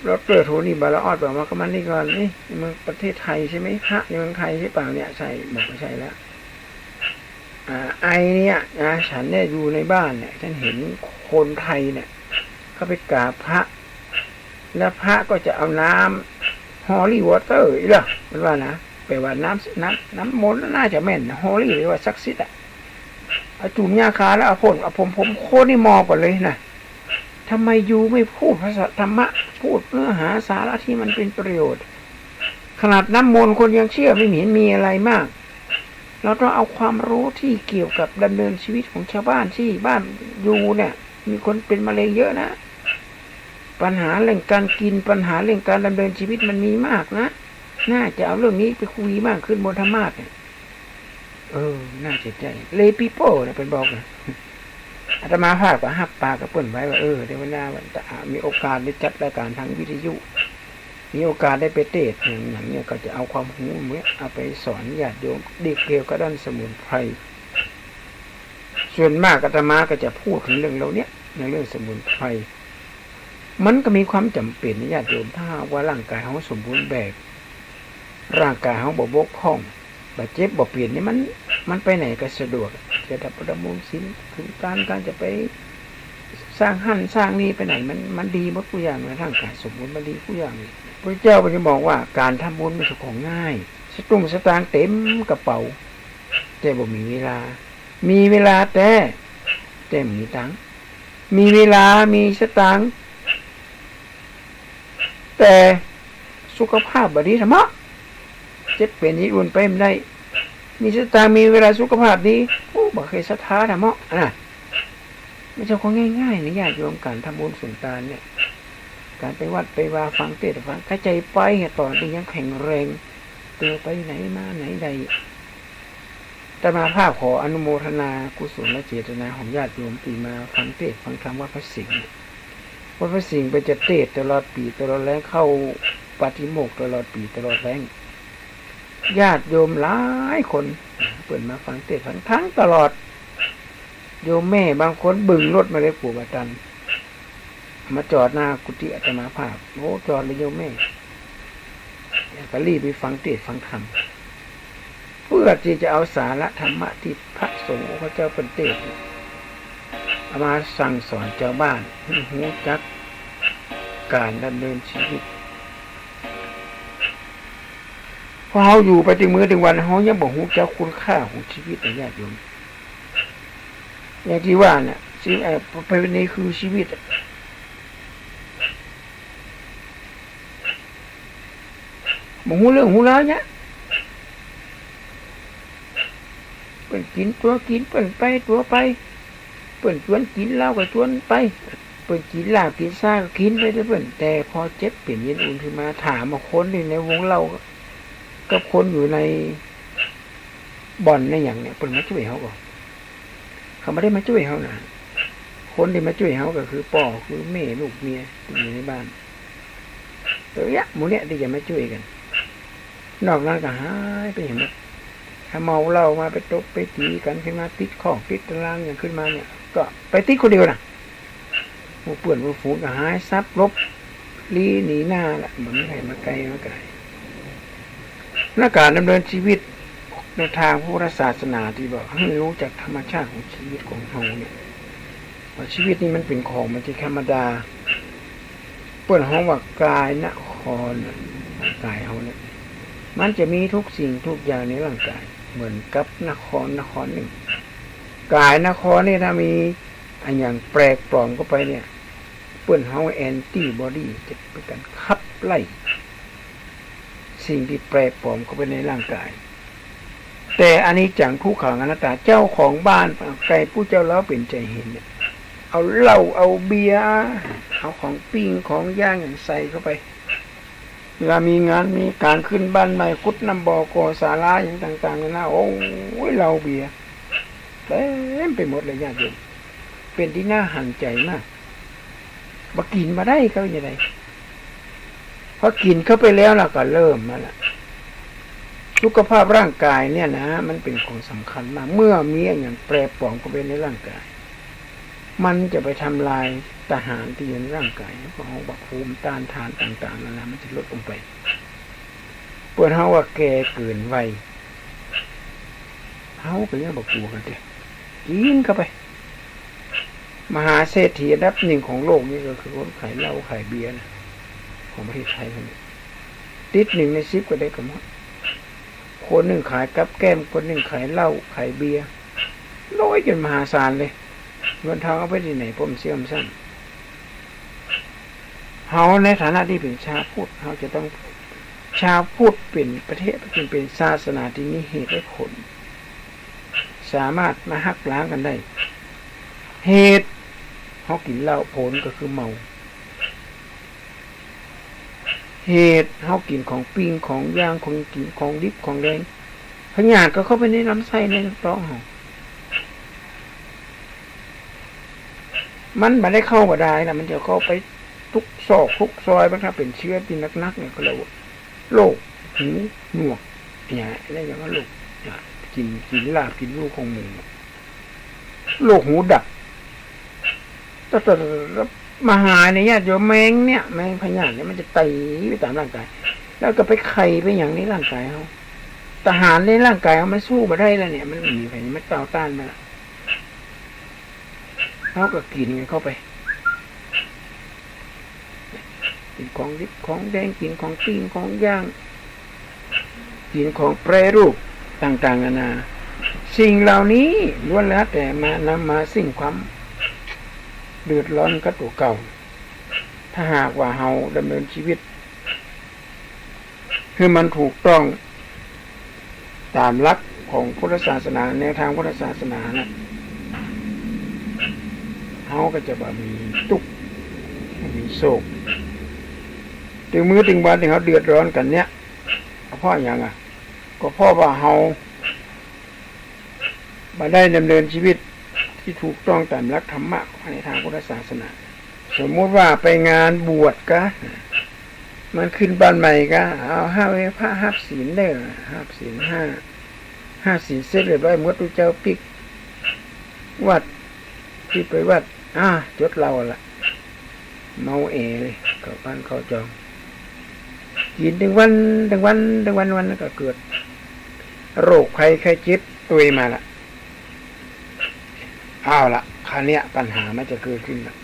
รถโทนี่บาลาออดบอกว่าก็มันนี่ก่อนนี่มันประเทศไทยใช่ไหมพระในเมืองไทยใช่เปล่าเนี่ยใช่บอกไม่ใช่แล้วไอเนี่ยนะฉันเนี่ยอยู่ในบ้านเนี่ยฉันเห็นคนไทยเนี่ยเขาไปกราบพระแล้วพระก็จะเอาน้ำฮอลลี่วอเตอร์อีกเหรอมันว่านะแปลว่าน้ำมนต์น่าจะแม่นฮอลลี่หรือว่าซักซิดเอาจุ่มยาคาแล้วเอาผมโคตรนี่มอก่อนเลยนะทำไมยูไม่พูดภาษาธรรมะพูดเนื้อหาสาระที่มันเป็นประโยชน์ขนาดน้ำมนต์คนยังเชื่อไม่เห็นมีอะไรมากเราต้องเอาความรู้ที่เกี่ยวกับดำเนินชีวิตของชาวบ้านที่บ้านยูเนี่ยมีคนเป็นมะเร็งเยอะนะปัญหาเรื่องการกินปัญหาเรื่องการดำเนินชีวิตมันมีมากนะน่าจะเอาเรื่องนี้ไปคุยมากขึ้นบนธรรมะเนี่ยน่าเสียใจเลยปีโป้เนี่ยเป็นบอกนะอาตมาภาพก็หับปากกับเปิ้นไว้ว่าเดี๋ยววันหน้าวันจะมีโอกาสได้จัดรายการทางวิทยุมีโอกาสได้ไปเทศอย่างเนี่ยก็จะเอาความรู้เนี้ยเอาไปสอนญาติโยมเด็กเกี่ยวกับด้านสมุนไพรส่วนมากอาตมาก็จะพูดถึงเรื่องเราเนี้ยในเรื่องสมุนไพรมันก็มีความจำเป็นนะญาติโยมถ้าว่าร่างกายเขาสมบูรณ์แบบร่างกายเขาบ่บกพร่องบาดเจ็บบ่เปลี่ยนนี่มันไปไหนก็สะดวกจะดับประมงศิลป์ถึงการจะไปสร้างหั่นสร้างนี่ไปไหนมันดีหมดทุกอย่างเลยร่างกายสมบูรณ์มันดีทุกอย่างเลยพระเจ้าจะบอกว่าการทำบุญเป็นของง่ายสตุ้งสตางค์เต็มกระเป๋าแต่บ่มีเวลาแต่มีตังค์มีเวลามีสตางค์แต่สุขภาพบ่ดีธรรมะเจ็บเป็นยิ่งอุ่นไปไม่ได้มีสตางค์มีเวลาสุขภาพดีบ่เคยศรัทธาธรรมะนะไม่ใช่ของง่ายๆนะญาติโยมการทำบุญสุนทานเนี่ยการไปวัดไปวาฟังเทศน์ฟังกระใจไปตอนที่ยังแข็งแรงเตือไปไหนมาไหนใดแต่มาภาพขออนุโมทนากุศลและเจตนาของญาติโยมที่มาฟังเทศน์ฟังธรรมวัดพระสิงห์วัดพระสิงห์เป็นจะเทศน์ตลอดปีตลอดแรงเข้าปาฏิโมกข์ตลอดปีตลอดแรงญาติโยมหลายคนเปิดมาฟังเทศน์ฟังทั้งตลอดโยมแม่บางคนบึงรถมาเลยปู่บาตันมาจอดหน้ากุฏิอาตมาภาพจอดเลยโยมแม่ก็รีบไปฟังเทศน์ฟังธรรมเพื่อที่จะเอาสาระธรรมะที่พระสงฆ์พระเจ้าเป็นเทศน์เอามาสั่งสอนชาวบ้านให้รู้จักการดำเนินชีวิตพอเขาอยู่ไปถึงมื้อถึงวันเขายังบอกรู้จักคุณค่าของชีวิตในญาติโยมอย่างที่ว่าเนี่ยชีวิตไปวันนี้คือชีวิตบอกรู้เรื่องรู้ราวเนี่ยเปิ่นกินตัวกินเปิ่นไปตัวไปเปิ่นชวนกินเหล้าก็ชวนไป เปิ้นกินลาบกินซ่าก็กินไปได้เปิ้นแต่พอเจ็บเปลี่ยนเย็นอุ่นขึ้นมาถามมาคนในวงเรากับคนอยู่ในบ่อนในอย่างเนี่ยเปิ้นมาช่วยเขาก่อนเขาไม่ได้มาช่วยเขานะคนที่มาช่วยเขาก็คือพ่อคือแม่ลูกเมียอยู่ในบ้านตัวเนี้ยหมูเนี้ยที่จะมาช่วยกันนอกนั้นก็หายไปเห็นหมดถ้าเมาเหล้ามาไปตบไปตีกันขึ้นมาติดข้องติดตารางอย่างขึ้นมาเนี่ยก็ไปติดคนเดียวนะหมู่เปื่อนหมู่ฝูงก็หายซับลบลีหนีหน้าละเหมือนใครมาไกลมาไกลหน้าการดำเนินชีวิตในทางพุทธศาสนาที่บอกให้รู้จักธรรมชาติของชีวิตของเราเนี่ยว่าชีวิตนี้มันเป็นของมันที่ธรรมดาเปื่อนห้องว่ากายนครกายเขาเนี่ยมันจะมีทุกสิ่งทุกอย่างในร่างกายเหมือนกับนครหนึ่งกายนครนี่ถ้ามีอันอย่างแปลกปลอมเข้าไปเนี่ยเปื้อนเฮาแอนตี้บอดีจะเป็นการขับไล่สิ่งที่แปลกปลอมเข้าไปในร่างกายแต่อันนี้จังทุกขังอนัตตาเจ้าของบ้านไก่ผู้เจ้าแล้วเป็นใจเห็นเนี่ยเอาเหล้าเอาเบียร์เอาของปิ้งของย่างอย่างใส่เข้าไปเวลามีงานมีการขึ้นบ้านใหม่คุดน้ำบ่อก่อศาลาอย่างต่างๆนะโอ้ยเหล้าเบียร์เต็มไปหมดเลยญาติโยมเป็นที่น่าหันใจมากมากินมาได้เขาอย่างไรพอกินเข้าไปแล้วเราก็เริ่มมาละสุขภาพร่างกายเนี่ยนะมันเป็นของสำคัญมากเมื่อมีอย่างแปรปรวนเข้าไปในร่างกายมันจะไปทำลายทหารที่อยู่ในร่างกายของบักภูมิต้านทานต่างๆนั่นแหละมันจะลดลงไปเปิดเฮาว่าแก่เกินวัยเฮาก็ยังบักปูกันเถอะกินเข้าไปมหาเศรษฐีอันดับหนึ่งของโลกนี่ก็คือคนขายเหล้าขายเบียร์นะของประเทศไทยคนนี้ติด1 ใน 10ก็ได้กันหมดคนหนึ่งขายกับแก้มคนหนึ่งขายเหล้าขายเบียร์ร้อยจนมหาศาลเลยเงินทองเอาไปที่ไหนผมเสี่ยมสั้นเฮาในฐานะที่เป็นชาวพุทธเฮาจะต้องชาวพุทธเป็นประเทศเป็นศาสนาที่มีเหตุและผลสามารถมาหักล้างกันได้เหตุเฮากินเหล้าผลก็คือเมาเหตุเฮากินของปิ้งของย่างของกินของดิบของแดงพญาติก็เข้าไปในลำไส้ในท้องเฮามันไม่ได้เข้าก็ได้นะมันจะเข้าไปทุกซอกทุกซอยบ้างถ้าเป็นเชื้อที่นักๆเนี่ยก็เลยโรคหูหนวกเนี่ยอะไรอย่างนั้นโรคกินลาบกินลูกของหมูโรคหูดับแต่มาหาเนี่ยญาติโยมแมงเนี่ยแมงพญาติเนี่ยมันจะตีไปตามร่างกายแล้วก็ไปไข่ไปอย่างในร่างกายเขาทหารในร่างกายเขามันสู้มาได้แล้วเนี่ยมันมีไข่มันต่อต้านมาแล้วเขาก็กินกันเข้าไปกินของดิบของแดงกินของปิ้งของย่างกินของแปรรูปต่างๆนานาสิ่งเหล่านี้ล้วนแล้วแต่มานำมาสิ่งความเดือดร้อนกับตัวเก่าถ้าหากว่าเฮาดำเนินชีวิตคือมันถูกต้องตามหลักของพุทธศาสนาแนวทางพุทธศาสนานะเฮาก็จะบ่มีทุกข์มีโศกถึงมื้อถึงวันที่เขาเดือดร้อนกันเนี่ยเพราะอย่างก็เพราะว่าเฮาบ่ได้ดำเนินชีวิตที่ถูกต้องตามหลักธรรมะในทางพุทธศาสนาสมมติว่าไปงานบวชกะมันขึ้นบ้านใหม่กะเอาพระห้าศีลเด้อห้าศีลห้าศีลเสร็จเรียบร้อยหมดทุกเจ้าปิกวัดที่ไปวัดจดเราล่ะเมาเลยเข้าบ้านเข้าจองกินถึงวันแล้วก็เกิดโรคภัยไข้เจ็บตัวมาละเอาละคราวนี้ปัญหามันจะเกิดขึ้นละ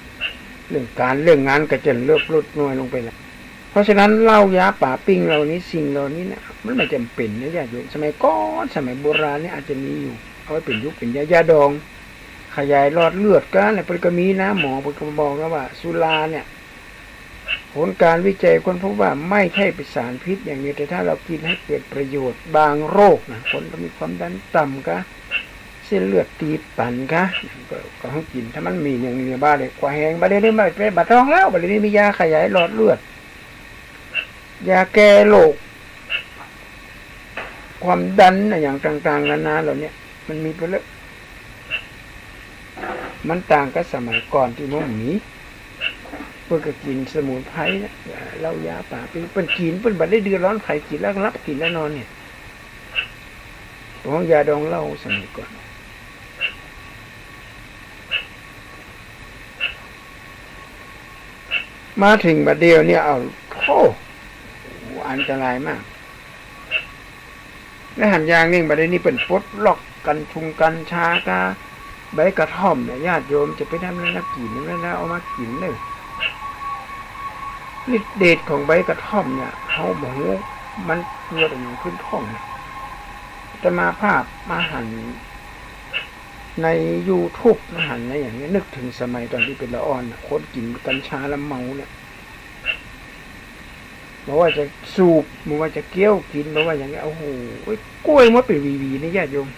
เรื่องงานก็จะลดน้อยลงไปละเพราะฉะนั้นเหล้ายาป่าปิ้งเหล่านี้สิ่งเหล่านี้นะมันไม่จำเป็นนะญาติโยมสมัยก่อนสมัยโบราณนี่อาจจะมีอยู่เอาไว้เป็นยุคเป็นยาดองขยายหลอดเลือดกันเนี่ยก็มีนะหมอเพิ่นก็บอกแล้วว่าสุราเนี่ยผลการวิจัยคนพบว่าไม่ใช่เป็นสารพิษอย่างนี้แต่ถ้าเรากินให้เกิดประโยชน์บางโรคนะคนที่มีความดันต่ำก็ เส้นเลือดตีบตันกะก็ต้องกินถ้ามันมีอย่างนี้บ้าเลยกว่าแห้งบ้าเลยนี่มาเป็นบาดท้องแล้วบ้าเลยนี่มียาขยายหลอดเลือดยาแก้โรคความดันอย่างต่างๆนานาเหล่านี้มันมีไปแล้วมันต่างกับสมัยก่อนที่มันมีเพื่อก็กินสมุนไพรนะเหล้ายาป่าเป็นกินเป็นบัดได้เดือดร้อนไข่กินแล้วรับกินแล้วนอนเนี่ยของยาดองเหล้าสมัยก่อนมาถึงบัดเดียวเนี่ยเอาโอ้อันตรายมากและหันยางนี่บัดนี้เป็นปลดล็อกกันชุงกันชากาใบกระท่อมเนี่ยญาติโยมจะไปทำอะไรนักกินนั่นนะเอามากินเลยฤทธิ์เดชของใบกระท่อมเนี่ยเขาบอกมันเกิดอย่างขึ้นท้องจะมาภาพมาหันใน YouTube มาหันในอย่างนี้นึกถึงสมัยตอนที่เป็นละอ่อนคนกินกัญชาแล้วเมาเนี่ยบอกว่าจะสูบบอกว่าจะเกี้ยวกินบอกว่าอย่างนี้โอ้โหกล้วยมันเป็นวีนี่ญาติโยม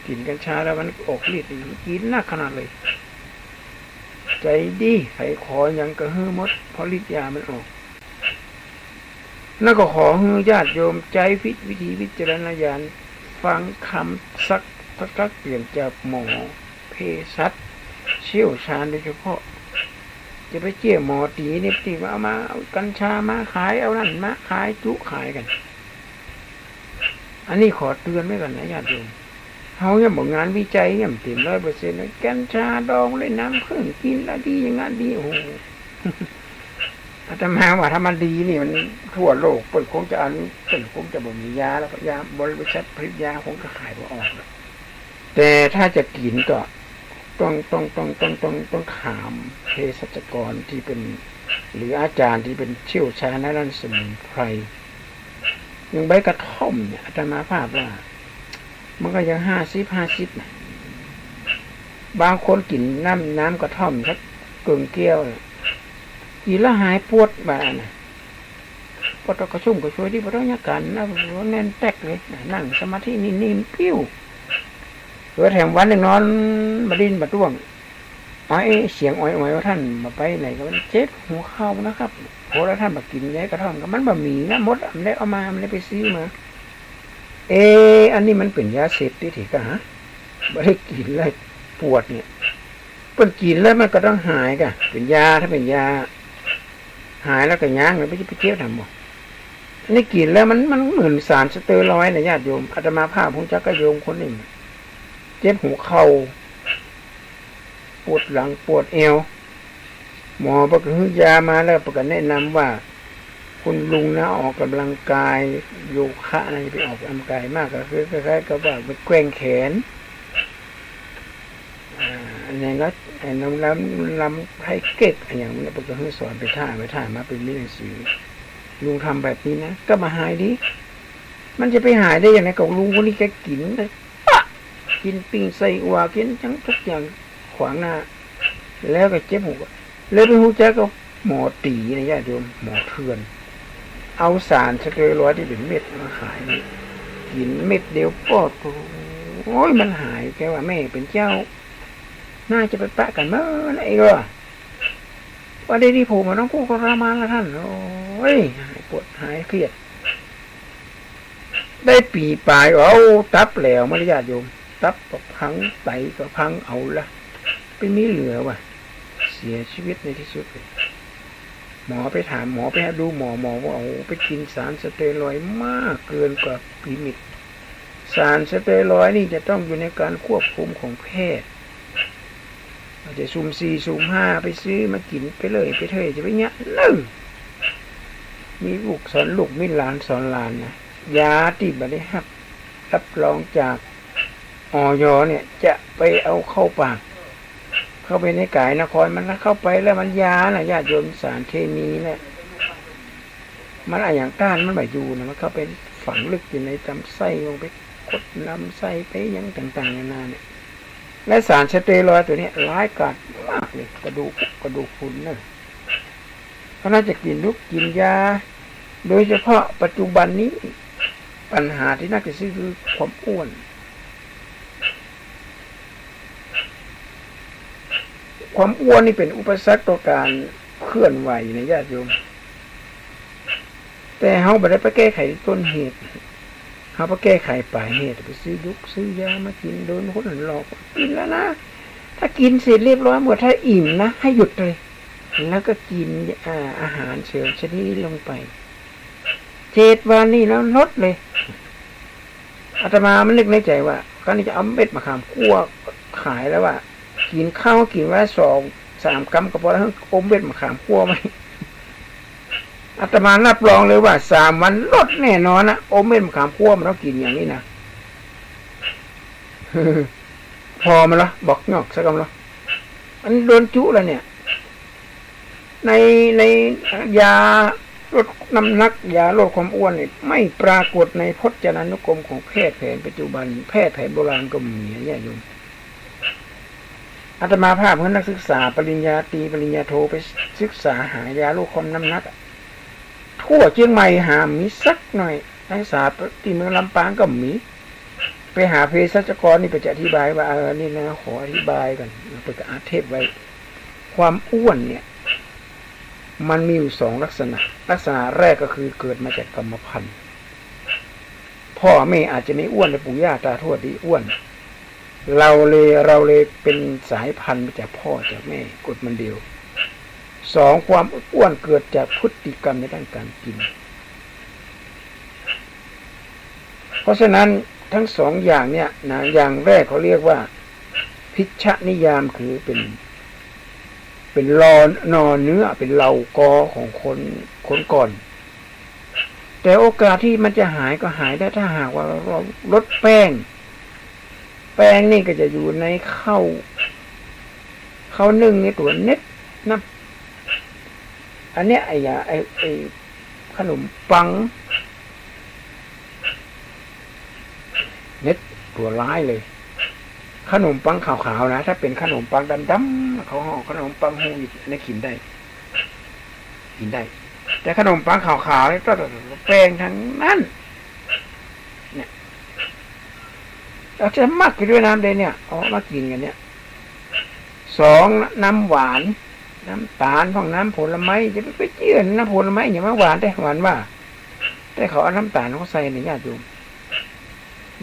กินกัญชาแล้วมันออกฤทธิ์กินหนักขนาดเลยใจดีใครขอยังกระหือมดเพราะฤทธิ์ยามันออกแล้วก็ขอให้ญาติโยมใจวิธีวิจารณญาณฟังคำสักเปลี่ยนจากหมอเภสัชเชี่ยวชาญโดยเฉพาะจะไปเจี้ยหมอตีนี่ตีว่าเอามาเอากัญชามาขายเอานั่นมาขายจุขายกันอันนี้ขอเตือนไว้ก่อนนะญาติโยมเขาเนี่ยบอกงานวิจัยเนี่ยเต็ม100%เลยกัญชาดองเลยน้ำผึ้งกินแล้วดีอย่างนั้นดีโอ้โหอาตมาว่าถ้ามันดีนี่มันทั่วโลกเปิดคงจะคงจะบ่มียาแล้วยาบริษัทผลิตยาคงจะขายบ่ออกแต่ถ้าจะกินก็ต้องถามเภสัชกรที่เป็นหรืออาจารย์ที่เป็นเชี่ยวชาญในด้านสมุนไพรอย่างใบกระท่อมเนี่ยอาตมาภาพว่ามันก็ยัง50นะบางคนกินน้ำกระท่อมสักเกินแก้วกินแล้วหายปวดบ้างนะปวดกระชุ่มกระชวยที่ปวดยากันนะแน่นแตกเลยนั่งสมาธินิ่มๆปิ้วเกิดแถมวันหนึ่งนอนมาดินมาต้วงเสียงอ่อยว่าท่านมาไปไหนก็มันเจ็บหัวเข่านะครับโอ้แล้วท่านมากินไงกระท่อมก็มันบะหมี่นะมดมันได้เอามามันได้ไปซื้อมาอันนี้มันเป็นยาเสพติดที่กะฮะไม่ได้กินเลยปวดเนี่ยเป็นกินแล้วมันก็ต้องหายกะเป็นยาถ้าเป็นยาหายแล้วก็ย่างเลยไม่ใช่ไปเที่ยวทำบ่อันนี้กินแล้วมันเหมือนสารสเตียรอยด์นะญาติโยมอาตมาภาพของจักรโยมคนหนึ่งเจ็บหัวเข่าปวดหลังปวดเอวหมอประกาศยามาแล้วประกาศแนะนำว่าคุณลุงนะออกกำลังกายโยคะอะไรไปออกกำลังกายมากก็คือคล้ายๆกับว่าไปแกว่งแขนอันนี้ก็ลำให้เก็บอย่างนี้ประกาศสอนไปท่ามาเป็นหนังสือลุงทำแบบนี้นะก็มาหายดิมันจะไปหายได้อย่างไรกับลุงคนนี้แกกินเลยกินปิ้งใส่อัวกินทั้งทุกอย่างขวางหน้าแล้วก็เจ็บหัวแล้วไปหูแจ๊ก็หมอตีนะญาติโยมหมอเถื่อนเอาสารสเตียรอยด์ที่เป็นเม็ดมาขายกินเม็ดเดียวปอดโอ้ยมันหายแกว่าแม่เป็นเจ้าน่าจะไปปะกันเมื่อไหร่ก็ว่าได้ที่ผมมาต้องกู้กระมังละท่านโอ้ยหายปวดหายเครียดได้ปีปลายเอาตับแล้วไม่ได้ญาติโยมตับก็พังไตก็พังเอาละเป็นมีเหลือว่ะเสียชีวิตในที่สุดเลยหมอไปถามหมอไปดูหมอว่าเอาไปกินสารสเตียรอยด์มากเกินกว่าลิมิตสารสเตียรอยด์นี่จะต้องอยู่ในการควบคุมของแพทย์อาจจะซุ่ม4ซุ่ม5ไปซื้อมากินไปเลยไปเถอะจะไปเงี้ยมีลูกสอนลูกมีหลานสอนหลานนะยาที่บัดนี้รับรองจากอย.เนี่ยจะไปเอาเข้าปากเข้าไปในกายนครมันเข้าไปแล้วมันยาน่ะญาติโยมสารเคมีเนี่ยมันอะไรอย่างต้านมันไม่อยู่นะมันเข้าไปฝังลึกอยู่ในลำไส้ลงไปกดลำไส้ไปยังต่างๆนานาเนี่ยและสารสเตียรอยด์ตัวนี้ร้ายกาจมากเลยกระดูกพรุนนะเขาน่าจะกินยาโดยเฉพาะปัจจุบันนี้ปัญหาที่น่าจะซื้อคือความอ้วน ความอ้วนนี่เป็นอุปสรรคต่อการเคลื่อนไหวในญาติโยมแต่เฮาบ่ได้ไปแก้ไขต้นเหตุเฮาไปแก้ไขปลายเหตุไปซื้อยุกซื้อยามากินโดนคนอื่นหลอกกินแล้วนะถ้ากินเสร็จเรียบร้อยหมดถ้าอิ่มนะให้หยุดเลยแล้วก็กินอาหารเสริมชนิดนี้ลงไป7 วันนี่แล้วลดเลยอาตมามันนึกในใจว่าก็นี่จะเอาเม็ดมะขามคั่วขายแล้วว่ากินข้าวกินไว้2-3 กรัมก็พอแล้วอมเม็ดมะขามคั่วไหมอาตมารับรองเลยว่า3 วันลดแน่นอนนะอมเม็ดมะขามคั่วมันต้องกินอย่างนี้นะ พอมันละบอกงอกสักคำละอันโดนจุแล้วเนี่ยในยาลดน้ำหนักยาลดความอ้วนเนี่ยไม่ปรากฏในพจนานุกรมของแพทย์แผนปัจจุบันแพทย์แผนโบราณก็มีเนี่ยโยมอาตมาภาพเพื่อนนักศึกษาปริญญาตรีปริญญาโทไปศึกษาหายาลดความน้ำหนักทั่วเชียงใหม่หามีสักหน่อยนักศึกษาที่เมืองลำปางก็มีไปหาเภสัชกรนี่ไปจะอธิบายว่านี่นะขออธิบายกันไปกับอาเทพไว้ความอ้วนเนี่ยมันมีอยู่2 ลักษณะแรกก็คือเกิดมาจากกรรมพันธุ์พ่อแม่อาจจะไม่อ้วนแต่ปู่ย่าตาทวดดีอ้วนเราเลยเป็นสายพันธุ์มาจากพ่อจากแม่กฎมันเดียว2ความอ้วนเกิดจากพฤติกรรมในด้านการกินเพราะฉะนั้นทั้ง2อย่างเนี่ยนะอย่างแรกเขาเรียกว่าพิชฌนิยามคือเป็นรอนอเนื้อเป็นเหล่ากอของคนก่อนแต่โอกาสที่มันจะหายก็หายได้ถ้าหากว่าเราลดแป้งนี่ก็จะอยู่ในข้าวนึ่งในตัวเน็ตนะอันเนี้ยไอ้ขนมปังเน็ตตัวร้ายเลยขนมปังขาวๆนะถ้าเป็นขนมปังดำๆเขาห่อขนมปังหูในกินได้แต่ขนมปังขาวๆนี่ต้องแป้งทั้งนั้นเนี่ยเราจะมักกันด้วยน้ำเลยเนี่ยเอามากินกันเนี่ย2น้ำหวานน้ำตาลของน้ำผลไม้จะไปเจือน้ำผลไม้อย่ามาหวานแต่หวานว่าแต่เขาเอาน้ำตาลเขาใส่ในญาติโยม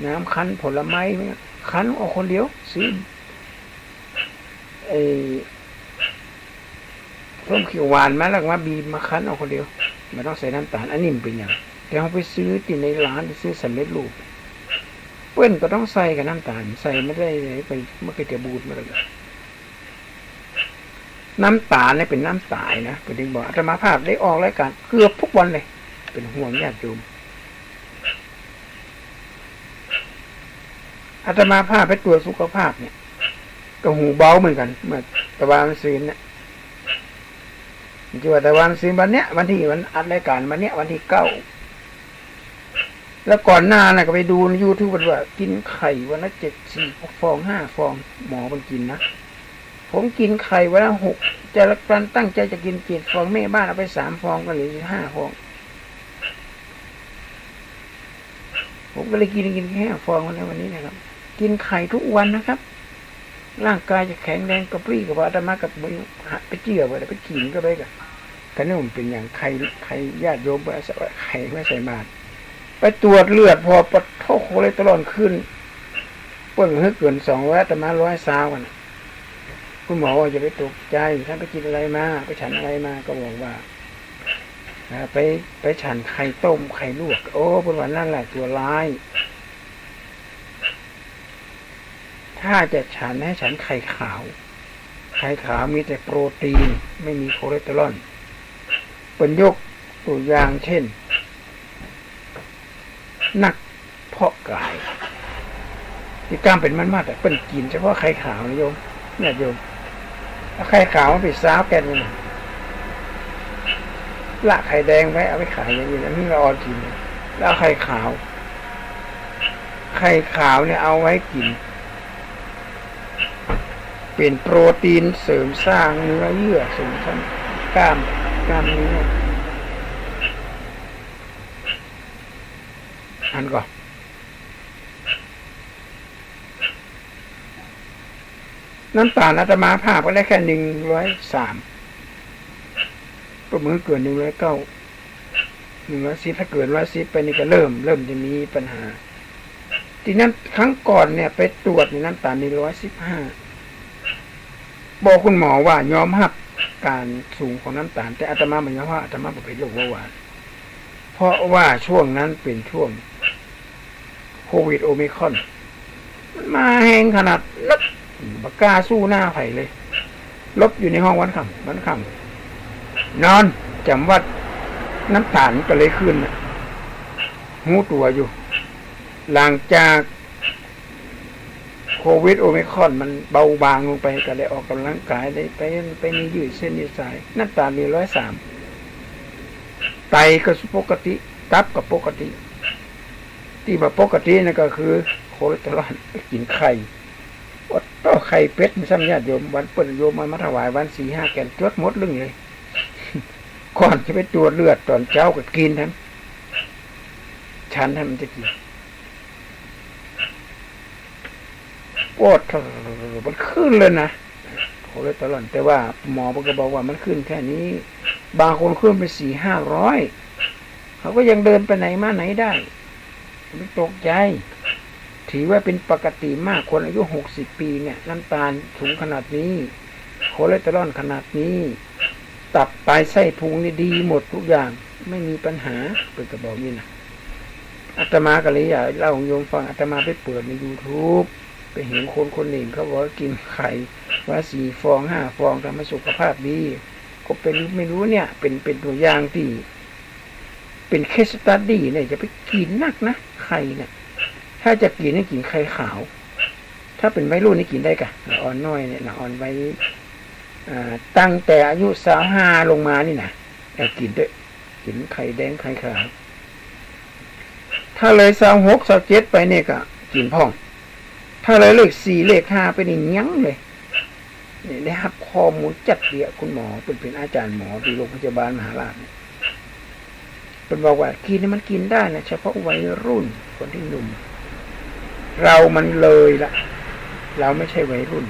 น้ำคั้นผลไม้คั้นเอาคนเดียวซื้อส้มเขียวหวานมาแล้วมาบีบมาคั้นเอาคนเดียวไม่ต้องใส่น้ำตาลอันนี้มันเป็นอย่างแต่เขาไปซื้อที่ในร้านไปซื้อสำเร็จรูปเพื่อนก็ต้องใส่กับน้ำตาลใส่ไม่ได้ไปมันก็จะบูดมาเลยน้ำตาลเนี่ยเป็นน้ำตายนะเป็นดึงบอกอาตมาภาพได้ออกรายการเกือบทุกวันเลยเป็นห่วงญาติโยมอาตมาภาพไปตรวจสุขภาพเนี่ยก็หูเบาเหมือนกันเมื่อตะวันซืนเนี่ยจริงว่าตะวันซืนวันเนี้ยวันที่วันอัดรายการวันเนี้ยวันที่9แล้วก่อนหน้าน่ะก็ไปดูใน YouTube ว่ากินไข่วันละ4 ฟอง5 ฟองหมอมันกินนะผมกินไข่วันละ6จะตั้งใจจะกิน7 ฟองแม่บ้านเอาไป3 ฟองก็เหลือ5 ฟองผมก็เลยกินแค่5 ฟองวันนี้นะครับกินไข่ทุกวันนะครับร่างกายจะแข็งแรงกระปรี้กระเป๋าอาตมากับไปเจือไปกินก็ไปกันนี่ผมเป็นอย่างไข่ญาติโยมไปใส่ไข่ไม่ใส่บาตรไปตรวจเลือดพอปะโทโคเลสเตอรอลขึ้นเปิ้งเกิน200อาตมา120กันคุณหมอว่าอย่าไปตกใจท่านไปกินอะไรมาไปฉันอะไรมาก็บอกว่าไปฉันไข่ต้มไข่ลวกโอ้เป็นวันนั่นแหละตัวร้ายถ้าจะฉันให้ฉันไข่ขาวมีแต่โปรตีนไม่มีคอเลสเตอรอลเป็นยกตัวอย่างเช่นนักเพาะกายที่กล้ามเป็นมันมากแต่เป็นกินเฉพาะไข่ขาวนะโยมเนี่ยโยมถ้าไข่ขาวมันไปซ้าแกนเลยละไข่แดงไว้เอาไปขายอย่างนี้นะนี่เราออนกินแล้วไข่ขาวเนี่ยเอาไว้กินเป็นโปรตีนเสริมสร้างเนื้อเยื่อเสริมสร้างกล้ามเนื้ออันก่อน น้ำตาลอาตมาภาพก็ได้แค่103ประเมินเกิน109 110ถ้าเกิน110ไปนี่ก็เริ่มจะมีปัญหาทีนั้นครั้งก่อนเนี่ยไปตรวจในน้ำตาลนี่115บอกคุณหมอว่ายอมรับการสูงของน้ำตาลแต่อาตมาไม่ยอมว่าอาตมาเป็นโรคเบาหวานเพราะว่าช่วงนั้นเป็นช่วงโควิดโอมิครอนมันมาแหงขนาดลบปากกาสู้หน้าไผ่เลยลบอยู่ในห้องวันค่ำนอนจำวัดน้ำตาลก็เลยขึ้นหูตัวอยู่หลังจากโควิดโอมิครอนมันเบาบางลงไปก็เลยออกกำลังกายได้ไปนี่ยืดเส้นยืดสายน้ำตาลมี103ไตก็ปกติตับก็ปกติที่ว่าปกตินั่นก็คือคอเลสเตอรอลกินไข่อดต่อไข่เป็ดมีซ้ำญาติโยมวันเปิดโยมมาถวายวัน4-5 แกนจดหมดเรื่องเลยก่อนจะไปตรวจเลือดตอนเช้าก็กินทั้งฉันให้มันจะกินโอ้มันขึ้นเลยนะคอเลสเตอรอลแต่ว่าหมอก็บอกว่ามันขึ้นแค่นี้บางคนขึ้นไป400-500เขาก็ยังเดินไปไหนมาไหนได้ไม่ตกใจถือว่าเป็นปกติมากคนอายุ60 ปีเนี่ยน้ำตาลสูงขนาดนี้คอเลสเตอรอลขนาดนี้ตับไตไส้พุงนี่ดีหมดทุกอย่างไม่มีปัญหาเป็นกระบอกนี่นะอาตมาก็เลยอยากเล่าโยมฟังอาตมาไปเปิดใน YouTube ไปเห็นคนหนึ่งเขาบอกว่ากินไข่ว่า4 ฟอง 5 ฟองทำให้สุขภาพดีก็เป็นไม่รู้เนี่ยเป็นตัวอย่างที่เป็นเคสสตัดดี้เนี่ยจะไปกินนักนะไข่เนี่ยถ้าจะกินให้กินไข่ขาวถ้าเป็นวัยรุ่นนี่กินได้กะอ่อนน้อยเนี่ยอ่อนไว้ตั้งแต่อายุ25ลงมานี่นะกินด้วยกินไข่แดงไข่ขาวถ้าเลย26 27ไปเนี่ยก็กินพ่องถ้าเลยเลข4เลข5ไปนี่ยั้งเลยได้รับข้อมูลจัดเดียคุณหมอเป็นอาจารย์หมอที่โรงพยาบาลมหาราชเป็นบอกว่ากินนี่มันกินได้นะเฉพาะวัยรุ่นคนที่หนุ่มเรามันเลยละเราไม่ใช่วัยรุ่น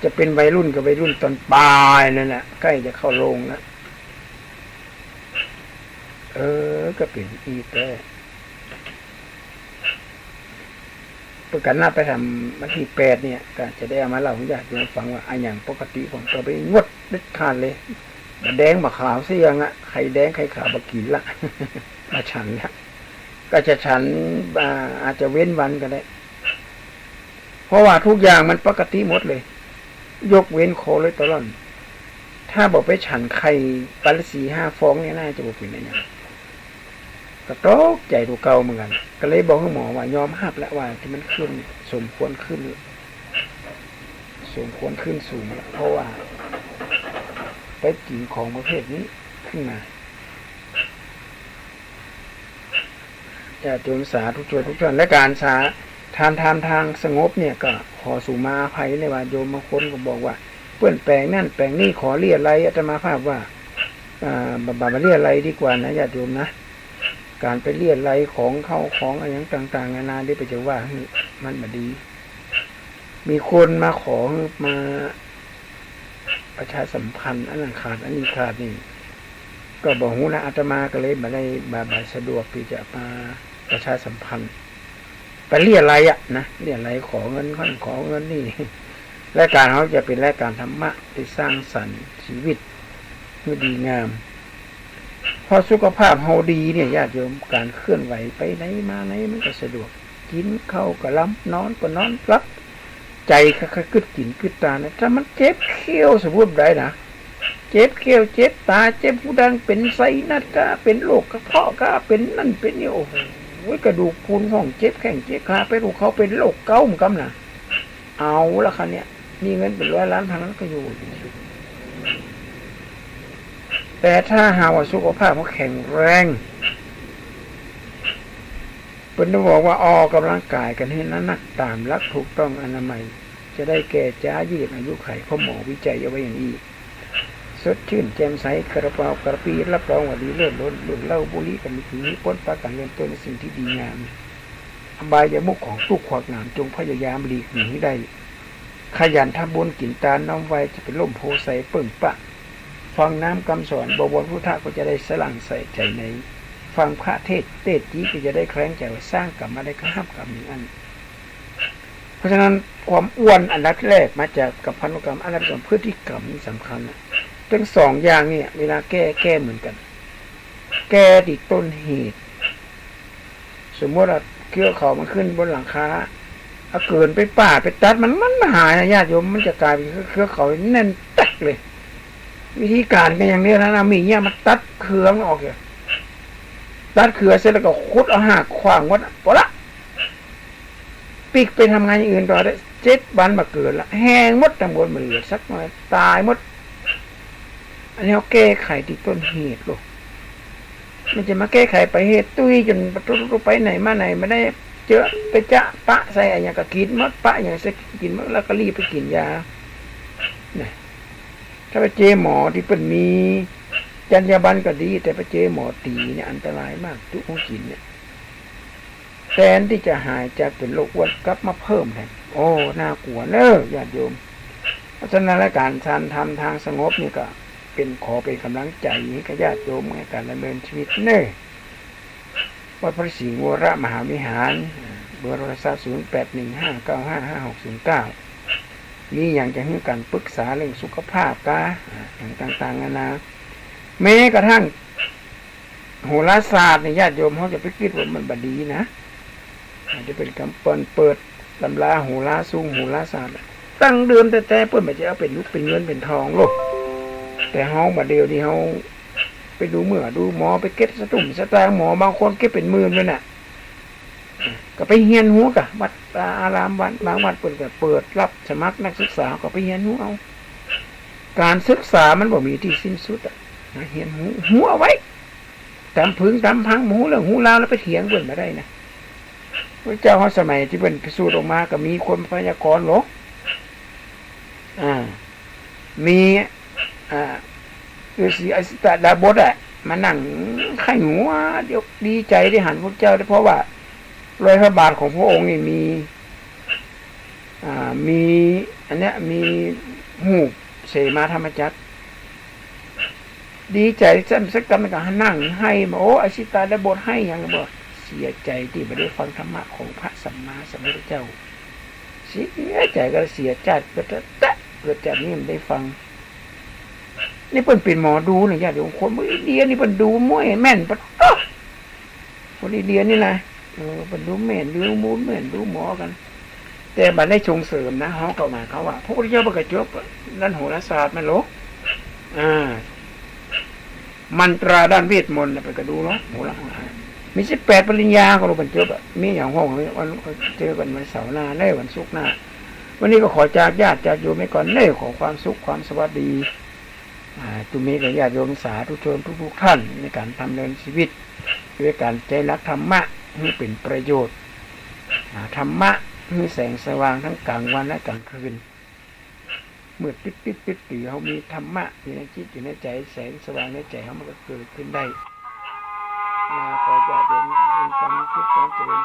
จะเป็นวัยรุ่นกับวัยรุ่นตอนปลายนั่นแหละใกล้จะเข้าโรงแล้วก็เป็นอีแต่ประกันหน้าไปทำวันที่8เนี่ยก็จะได้เอามาเล่าให้ญาติโยมฟังว่าอย่างปกติผมก็ไปงดเด็ดขาดเลยแดงมาขาวเสียงไข่แดงไข่ขาวบกินละมาฉันละก็จะฉันอาจจะเว้นวันก็ได้เพราะว่าทุกอย่างมันปกติหมดเลยยกเว้นคอเลสเตอรอลถ้าบอกไปฉันไข่ปลา4-5 ฟองเนี่ยน่าจะบอกเป็นอะไรอย่างก็ตกใจตัวเก่าเหมือนกันก็เลยบอกหมอว่ายอมรับแล้วว่าที่มันขึ้นสมควรขึ้นสูงแล้วเพราะว่าไปกินของประเภทนี้ขึ้นมาจะโจมสาทุกท่านและการสาทางสงบเนี่ยก็ขอสู่มาอภัยเลยว่าโยมบางคนก็บอกว่าเปื้อนแปลงนั่นแปลงนี่ขอเรียอะไรอาตมาภาพว่าบาเรียอะไรดีกว่านะญาติโยมนะการไปเรียอะไรของอะไรต่างๆนานาได้ไปจะว่ามันมาดีมีคนมาขอมาประชาสัมพันธ์อันนั้นขาดอันนี้ขาดนี่ก็บอกหูนะอาตมาก็เลยมาได้บาสะดวกที่จะมาประชาสัมพันธ์ไปเรียอะไรนะเรียอะไรขอเงินนี่รายการเขาจะเป็นรายการธรรมะที่สร้างสรรค์ชีวิตให้ดีงามพอสุขภาพเราดีเนี่ยญาติโยมการเคลื่อนไหวไปไหนมาไหนมันก็สะดวกกินข้าวก็ล้ำนอนก็นอนปลับใจค่อยๆกึดกินกึดตานะถ้ามันเจ็บเขี้ยวสมมติได้นะเจ็บเขี้ยวเจ็บตาเจ็บหูดังเป็นไซนัสก็เป็นโรคกระเพาะก็เป็นนั่นเป็นนี่โอ้โหกระดูกพูนห้องเจ็บแข้งเจ็บขาไปลูกเขาเป็นโรคเกาต์เหมือนกันนะเอาละคันเนี่ยมีเงินเป็น100 ล้านทางนั้นก็อยู่แต่ถ้าหาว่าสุขภาพเขาแข็งแรงเป็นต้องบอกว่าออกกำลังกายกันให้นักตามรักถูกต้องอนามัยจะได้แก่จ้ายืดอายุไขเพราะหมอวิจัยเอาไว้อย่างนี้สดชื่นแจ่มใสกระเป๋ากระปีรับรองว่าดีเลิศล้นลุ่นเล่าบุรีกันมีถึงนี้พ้นประกันเงินต้นในสิ่งที่ดีงามอบายมุขของทุกขวากหนามจงพยายามหลีกหนีได้ ขยันทำบุญกินตาน้อมไว้จะเป็นล่มโพใสเปิ่งปะฟังน้ำคำสอนบวรพุทธะก็จะได้สลั่งใส่ใจในฟังพระเทศเตจีก็จะได้แคล้งใจว่าสร้างกรรมมาได้ข้ามกรรมนี้อันเพราะฉะนั้นความอ้วนอันดับแรกมาจากกับพันธุกรรมอันดับสองพฤติกรรมนี่สำคัญนะทั้งสองอย่างเนี่ยเวลาแก้เหมือนกันแก้ที่ต้นเหตุสมมติว่าเกี่ยวเขามันขึ้นบนหลังคาเอาเกินไปป่าไปตัดมันหายนะญาติโยมมันจะกลายเป็นเครือเขาแน่นตักเลยวิธีการก็อย่างนี้นะมีเนี่ยมันตัดเครือมันออกเลยตัดเครือเสร็จแล้วก็ขุดเอาหักขวางวัดพอละปีกไปทำงานอย่างอื่นต่อได้7 วันมาเกิดละแห้งมดตำบลมันเหลือสักหน่อยตายมดอันนี้เขาแก้ไขที่ต้นเหตุลูกมันจะมาแก้ไขไปเหตุตุ้ยจนประตูไปไหนมาไหนไม่ได้เจอไปจะปะใส่อะไรอย่างก็กินมดปะอย่างใส่กินมดแล้วก็รีบไปกินยาเนี่ยถ้าไปเจอหมอที่เป็นมีจรรยาบรรณก็ดีแต่ไปเจอหมอตีเนี่ยอันตรายมากทุกของกินเนี่ยแทนที่จะหายจากเป็นโรคอ้วนกลับมาเพิ่มแทนโอ้น่ากลัวเนอะญาติโยมเพราะฉะนั้นและการทำทางสงบนี่ก็เป็นขอเป็นกำลังใจให้กับญาติโยมในการดำเนินชีวิตเนอะวัดพระศรีวรมหาวิหารเบอร์โทรศัพท์0815955609นี่อย่างจะให้การปรึกษาเรื่องสุขภาพกะอย่างต่างๆนานาแม้กระทั่งโหราศาสตร์ในญาติโยมเขาจะไปคิดว่ามันบดีนะอาจจะเป็นคำเปิดตำราโหราสูงโหราศาสตร์ตั้งเดิมแต่เปิดมันจะเอาเป็นลูกเป็นเงินเป็นทองโลกแต่เฮามาเดียวนี่เฮาไปดูเมื่อดูหมอไปเก็บสตุ่มสตางค์หมอบางคนเก็บเป็นหมื่นเลยน่ะก็ไปเฮียนหูกะวัดอารามวัดบางวัดเปิดรับสมัครนักศึกษาก็ไปเฮียนหูเอาการศึกษามันบ่มีที่สิ้นสุดอ่ะเฮียนหูเอาไว้ตามพึงตามพังหูเรื่องหูลาวแล้วไปเถียงเบิ่นมาได้นะพระเจ้าเขาสมัยที่เป็นพิสูจน์ออกมาก็มีคนพยากรณ์หรอกมีฤาษีอสิตดาบสมานั่งไข่หัวเดี๋ยวดีใจได้หันพระเจ้าได้เพราะว่ารอยพระบาทของพระองค์นี่มีอันเนี้ยมีหูเสมาธรรมจักรดีใจสักกรรมก็นั่งให้มาโอ้อสิตดาบสให้ยังบอกเสียใจที่ไม่ได้ฟังธรรมะของพระสัมมาสัมพุทธเจ้าเสียใจก็เสียใจเกิดจากนี้มันได้ฟังนี่เป็นหมอดูนะญาติโยมคนอินเดียนี่เป็นดูมวยแม่นปะคนอินเดียนี่นะเป็นดูแม่นดูมูลแม่นดูหมอกันแต่บัดได้ชงเสริมนะเขาเข้ามาเขาว่าพระพุทธเจ้าประกาศจบนั่นโหราศาสตร์มันหรอมันตราด้านเวทมนต์ไปก็ดูเนาะโหรามี18 ปริญญาก็รู้บรรจบมีอย่างห้องวันเจอกันวันเสาร์หน้าได้วันศุกร์หน้าวันนี้ก็ขอจากญาติจากโยมไปก่อนเน่ขอความสุขความสวัสดีตุมีกับญาติโยมสาธุชนทุกท่านในการทำเนินชีวิตด้วยการใจรักธรรมะให้เป็นประโยชน์ธรรมะให้แสงสว่างทั้งกลางวันและกลางคืนเมื่อติดเขามีธรรมะอยู่ในจิตอยู่ในใจแสงสว่างในใจเขามันก็เกิดขึ้นได้ขอญาติโยมเป็นความทุกข์ความเจริญ